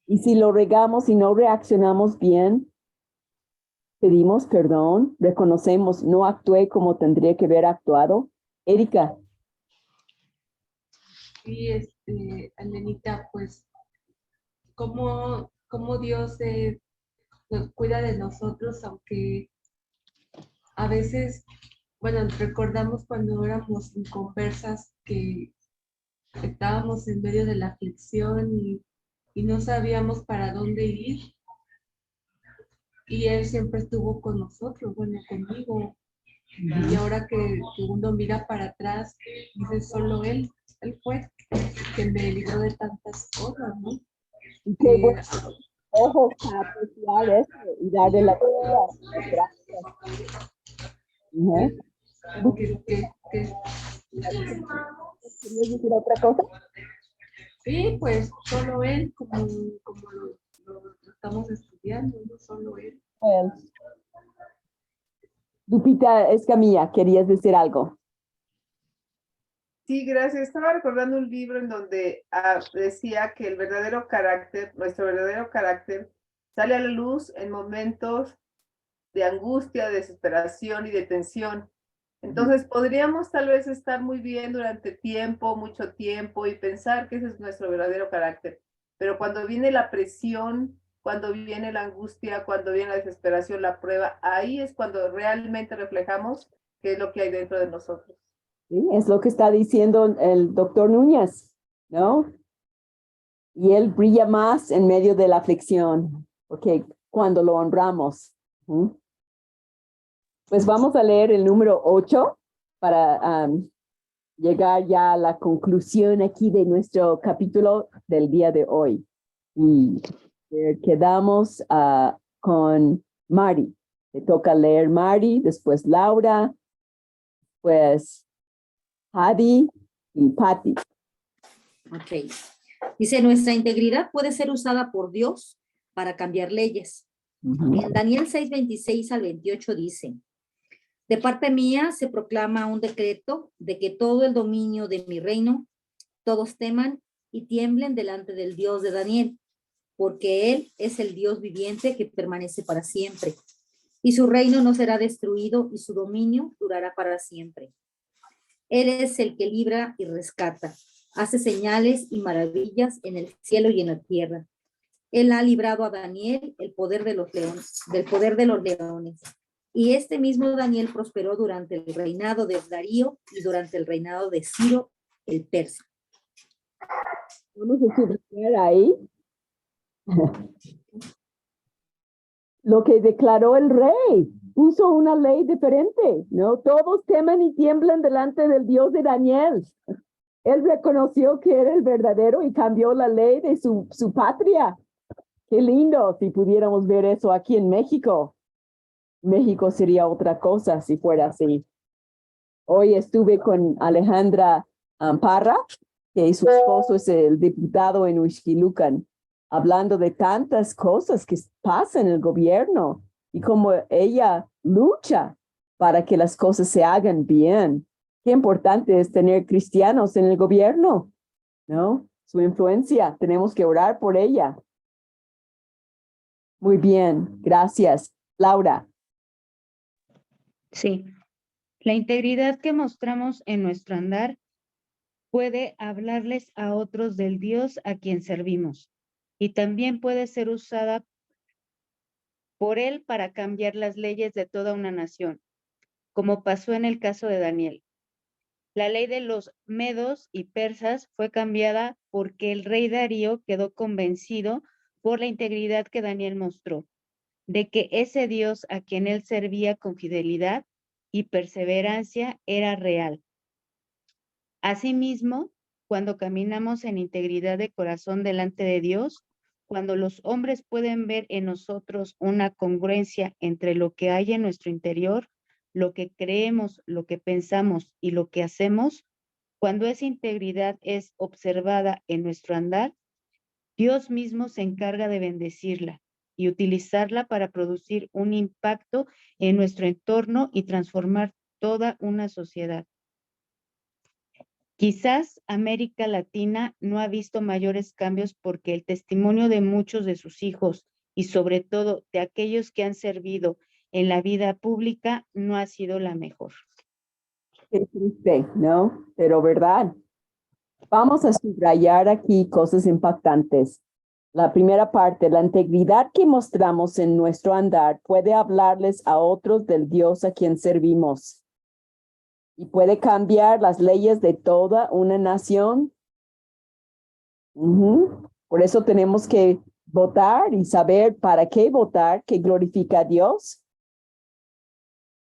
Y si lo regamos y no reaccionamos bien, pedimos perdón, reconocemos, no actué como tendría que haber actuado. Erika. Sí, Alenita, pues, cómo Dios nos cuida de nosotros, aunque a veces, bueno, recordamos cuando éramos inconversas que estábamos en medio de la aflicción y no sabíamos para dónde ir. Y Él siempre estuvo con nosotros, bueno, conmigo. Y ahora que uno mira para atrás, dice solo Él fue que me libró de tantas cosas, ¿no? Qué bueno. Ojo, para apreciar eso y darle la gracias. ¿Querías decir otra cosa? Sí, pues solo Él, como lo estamos estudiando, no solo Él. Lupita Escamilla, ¿querías decir algo? Sí, gracias. Estaba recordando un libro en donde decía que el verdadero carácter, nuestro verdadero carácter, sale a la luz en momentos de angustia, de desesperación y de tensión. Entonces podríamos tal vez estar muy bien durante tiempo, mucho tiempo, y pensar que ese es nuestro verdadero carácter. Pero cuando viene la presión, cuando viene la angustia, cuando viene la desesperación, la prueba, ahí es cuando realmente reflejamos qué es lo que hay dentro de nosotros. Sí, es lo que está diciendo el doctor Núñez, ¿no? Y él brilla más en medio de la aflicción, porque cuando lo honramos. Pues vamos a leer el número 8 para llegar ya a la conclusión aquí de nuestro capítulo del día de hoy. Y quedamos con Mari. Le toca leer Mari, después Laura, pues Hadi y Patty. Ok. Dice, nuestra integridad puede ser usada por Dios para cambiar leyes. En Daniel 6, 26 al 28 dice, de parte mía se proclama un decreto de que todo el dominio de mi reino, todos teman y tiemblen delante del Dios de Daniel, porque Él es el Dios viviente que permanece para siempre, y su reino no será destruido y su dominio durará para siempre. Él es el que libra y rescata, hace señales y maravillas en el cielo y en la tierra. Él ha librado a Daniel del poder de los leones. Y este mismo Daniel prosperó durante el reinado de Darío y durante el reinado de Ciro el persa. Vamos a subrayar ahí lo que declaró el rey. Puso una ley diferente, ¿no? Todos temen y tiemblan delante del Dios de Daniel. Él reconoció que era el verdadero y cambió la ley de su patria. Qué lindo si pudiéramos ver eso aquí en México. México sería otra cosa si fuera así. Hoy estuve con Alejandra Parra, que su esposo es el diputado en Huixquilucan, hablando de tantas cosas que pasan en el gobierno y cómo ella lucha para que las cosas se hagan bien. Qué importante es tener cristianos en el gobierno, ¿no? Su influencia, tenemos que orar por ella. Muy bien, gracias. Laura. Sí, la integridad que mostramos en nuestro andar puede hablarles a otros del Dios a quien servimos y también puede ser usada por él para cambiar las leyes de toda una nación, como pasó en el caso de Daniel. La ley de los medos y persas fue cambiada porque el rey Darío quedó convencido por la integridad que Daniel mostró, de que ese Dios a quien él servía con fidelidad y perseverancia era real. Asimismo, cuando caminamos en integridad de corazón delante de Dios, cuando los hombres pueden ver en nosotros una congruencia entre lo que hay en nuestro interior, lo que creemos, lo que pensamos y lo que hacemos, cuando esa integridad es observada en nuestro andar, Dios mismo se encarga de bendecirla y utilizarla para producir un impacto en nuestro entorno y transformar toda una sociedad. Quizás América Latina no ha visto mayores cambios porque el testimonio de muchos de sus hijos y sobre todo de aquellos que han servido en la vida pública no ha sido la mejor. Qué triste, ¿no? Pero verdad. Vamos a subrayar aquí cosas impactantes. La primera parte, la integridad que mostramos en nuestro andar puede hablarles a otros del Dios a quien servimos. Y puede cambiar las leyes de toda una nación. Por eso tenemos que votar y saber para qué votar, que glorifica a Dios.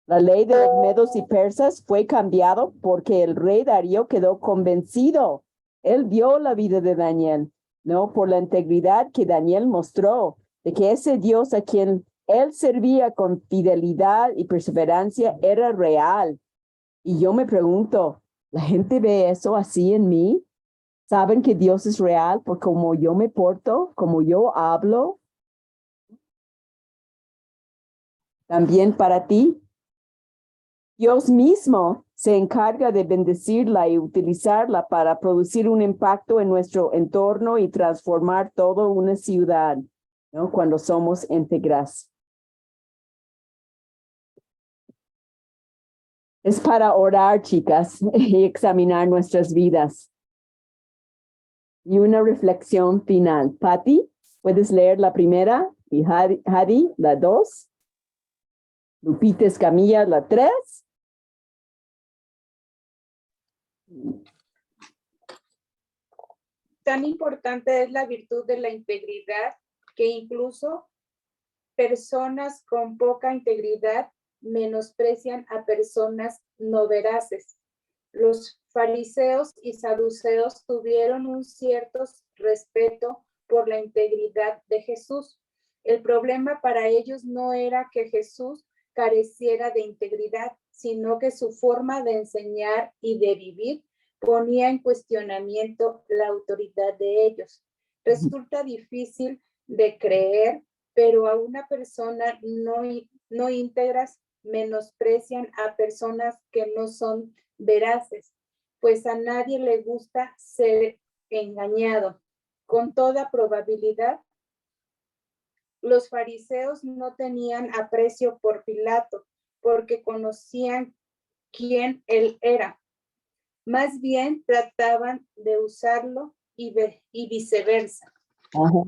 La ley de los medos y persas fue cambiado porque el rey Darío quedó convencido. Él vio la vida de Daniel, ¿no? Por la integridad que Daniel mostró, de que ese Dios a quien él servía con fidelidad y perseverancia era real. Y yo me pregunto, ¿la gente ve eso así en mí? ¿Saben que Dios es real por cómo yo me porto, cómo yo hablo? También para ti. Dios mismo se encarga de bendecirla y utilizarla para producir un impacto en nuestro entorno y transformar toda una ciudad, ¿no? Cuando somos íntegras. Es para orar, chicas, y examinar nuestras vidas. Y una reflexión final. Patty, ¿puedes leer la primera? Y Hadi, la 2. Lupita Escamilla, la 3. Tan importante es la virtud de la integridad que incluso personas con poca integridad menosprecian a personas no veraces. Los fariseos y saduceos tuvieron un cierto respeto por la integridad de Jesús. El problema para ellos no era que Jesús careciera de integridad, sino que su forma de enseñar y de vivir ponía en cuestionamiento la autoridad de ellos. Resulta difícil de creer, pero a una persona no íntegras menosprecian a personas que no son veraces, pues a nadie le gusta ser engañado. Con toda probabilidad, los fariseos no tenían aprecio por Pilato, porque conocían quién él era. Más bien trataban de usarlo y viceversa. Ajá.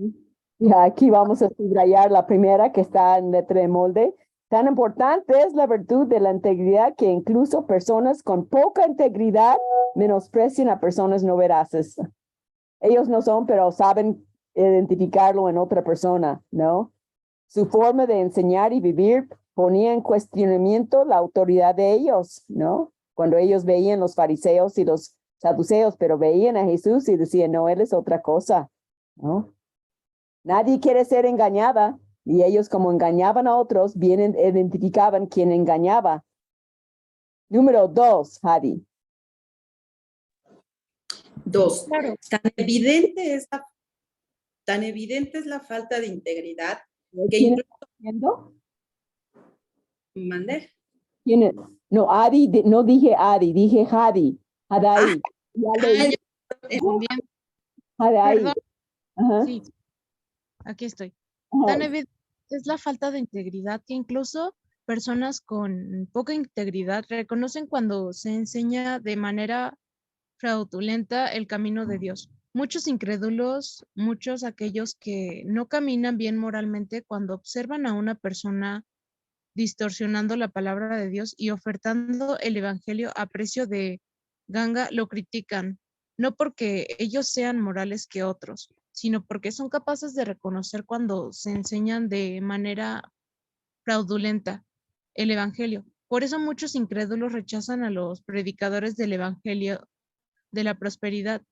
Y aquí vamos a subrayar la primera que está en letra de molde. Tan importante es la virtud de la integridad que incluso personas con poca integridad menosprecian a personas no veraces. Ellos no son, pero saben identificarlo en otra persona, ¿no? Su forma de enseñar y vivir ponía en cuestionamiento la autoridad de ellos, ¿no? Cuando ellos veían los fariseos y los saduceos, pero veían a Jesús y decían, no, él es otra cosa, ¿no? Nadie quiere ser engañada. Y ellos, como engañaban a otros, bien identificaban quién engañaba. Número 2, Hadi. 2. Claro. Tan evidente es la falta de integridad que ¿Quién incluso... está diciendo? ¿Mande? ¿Quién es? No, Adi, no dije Adi, dije Hadi. Hadai. Ya leí. Bien, Hadai. perdón. Ajá. Sí, aquí estoy. Ajá. Tan evidente es la falta de integridad que incluso personas con poca integridad reconocen cuando se enseña de manera fraudulenta el camino de Dios. Muchos incrédulos, muchos aquellos que no caminan bien moralmente, cuando observan a una persona distorsionando la palabra de Dios y ofertando el evangelio a precio de ganga, lo critican, no porque ellos sean morales que otros, sino porque son capaces de reconocer cuando se enseñan de manera fraudulenta el evangelio. Por eso muchos incrédulos rechazan a los predicadores del evangelio de la prosperidad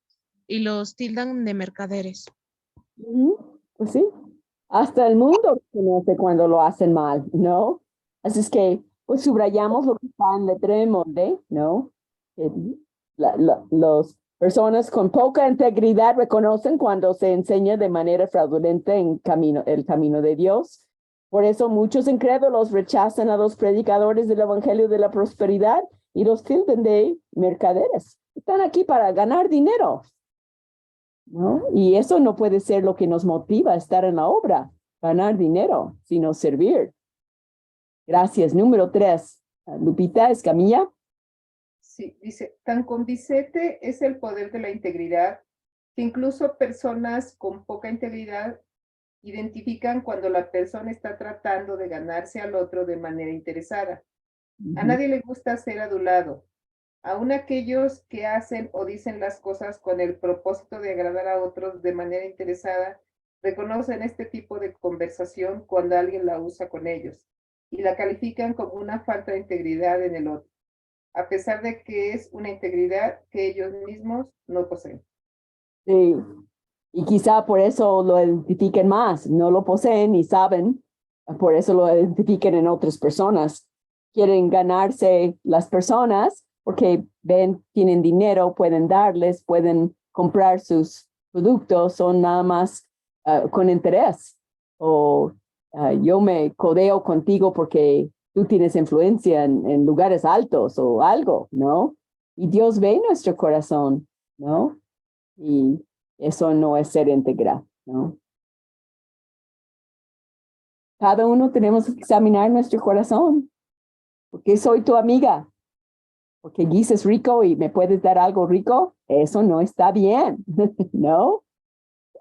y los tildan de mercaderes. Pues sí, hasta el mundo conoce cuando lo hacen mal, ¿no? Así es que, pues subrayamos lo que está en letrero, ¿no? Las personas con poca integridad reconocen cuando se enseña de manera fraudulenta el camino de Dios. Por eso muchos incrédulos rechazan a los predicadores del evangelio de la prosperidad y los tildan de mercaderes. Están aquí para ganar dinero, ¿no? Y eso no puede ser lo que nos motiva a estar en la obra, ganar dinero, sino servir. Gracias. Número 3. Lupita Escamilla. Sí, dice, tan convincente es el poder de la integridad que incluso personas con poca integridad identifican cuando la persona está tratando de ganarse al otro de manera interesada. A nadie le gusta ser adulado. Aún aquellos que hacen o dicen las cosas con el propósito de agradar a otros de manera interesada, reconocen este tipo de conversación cuando alguien la usa con ellos y la califican como una falta de integridad en el otro, a pesar de que es una integridad que ellos mismos no poseen. Sí, y quizá por eso lo identifiquen más, no lo poseen y saben, por eso lo identifiquen en otras personas. Quieren ganarse las personas porque ven, tienen dinero, pueden darles, pueden comprar sus productos, son nada más con interés. O yo me codeo contigo porque tú tienes influencia en lugares altos o algo, ¿no? Y Dios ve nuestro corazón, ¿no? Y eso no es ser íntegra, ¿no? Cada uno tenemos que examinar nuestro corazón. ¿Porque soy tu amiga? Porque Guis es rico y me puedes dar algo rico. Eso no está bien, ¿no?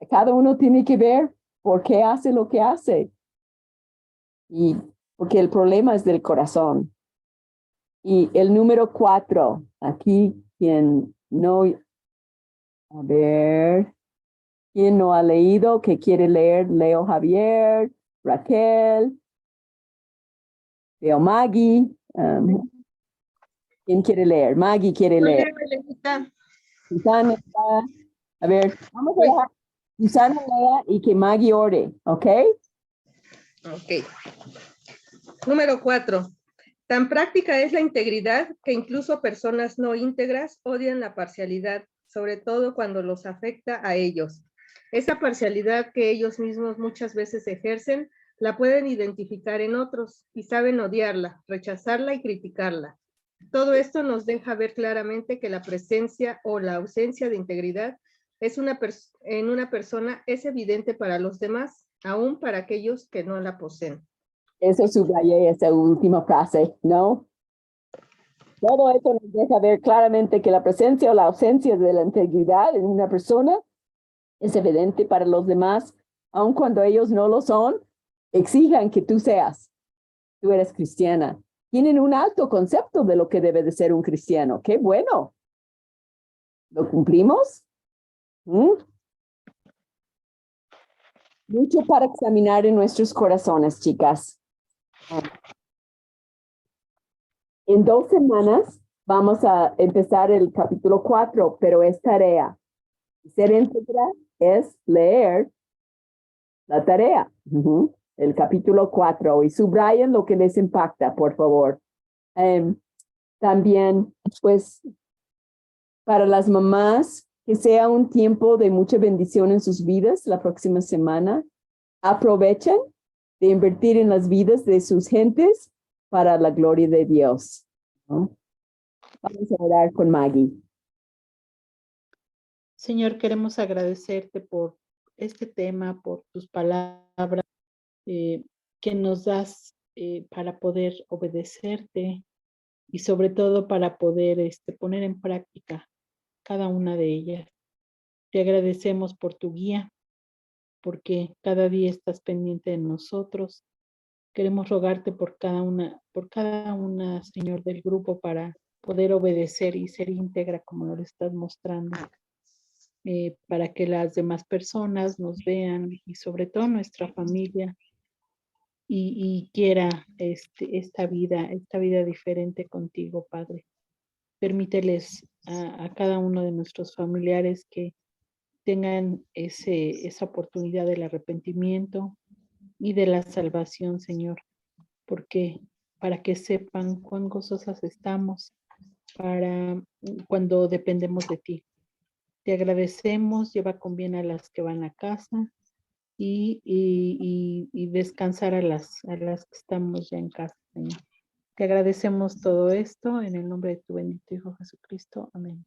Cada uno tiene que ver por qué hace lo que hace. Y porque el problema es del corazón. Y el número 4, aquí quien no, a ver, quien no ha leído, que quiere leer, Leo Javier, Raquel, Leo Maggie. ¿Quién quiere leer? Maggie quiere leer. Susana, a ver, vamos a dejar Susana lea y que Maggie ore, ¿ok? Ok. Número 4. Tan práctica es la integridad que incluso personas no íntegras odian la parcialidad, sobre todo cuando los afecta a ellos. Esa parcialidad que ellos mismos muchas veces ejercen, la pueden identificar en otros y saben odiarla, rechazarla y criticarla. Todo esto nos deja ver claramente que la presencia o la ausencia de integridad en una persona es evidente para los demás, aún para aquellos que no la poseen. Eso subrayé esa última frase, ¿no? Todo esto nos deja ver claramente que la presencia o la ausencia de la integridad en una persona es evidente para los demás, aun cuando ellos no lo son, exijan que tú seas. Tú eres cristiana. Tienen un alto concepto de lo que debe de ser un cristiano. ¡Qué bueno! ¿Lo cumplimos? Mucho para examinar en nuestros corazones, chicas. En 2 semanas vamos a empezar el capítulo 4, pero es tarea. Ser íntegra es leer la tarea. El capítulo 4. Y subrayen lo que les impacta, por favor. También, pues, para las mamás, que sea un tiempo de mucha bendición en sus vidas la próxima semana. Aprovechen de invertir en las vidas de sus gentes para la gloria de Dios, ¿no? Vamos a orar con Maggie. Señor, queremos agradecerte por este tema, por tus palabras que nos das para poder obedecerte y sobre todo para poder poner en práctica cada una de ellas. Te agradecemos por tu guía, porque cada día estás pendiente de nosotros. Queremos rogarte por cada una, Señor, del grupo para poder obedecer y ser íntegra como lo estás mostrando. Para que las demás personas nos vean y sobre todo nuestra familia y quiera esta vida diferente contigo, Padre. Permíteles a cada uno de nuestros familiares que tengan esa oportunidad del arrepentimiento y de la salvación, Señor, porque para que sepan cuán gozosas estamos para cuando dependemos de ti. Te agradecemos, lleva con bien a las que van a casa y descansar a las que estamos ya en casa, Señor. Te agradecemos todo esto en el nombre de tu bendito Hijo Jesucristo. Amén.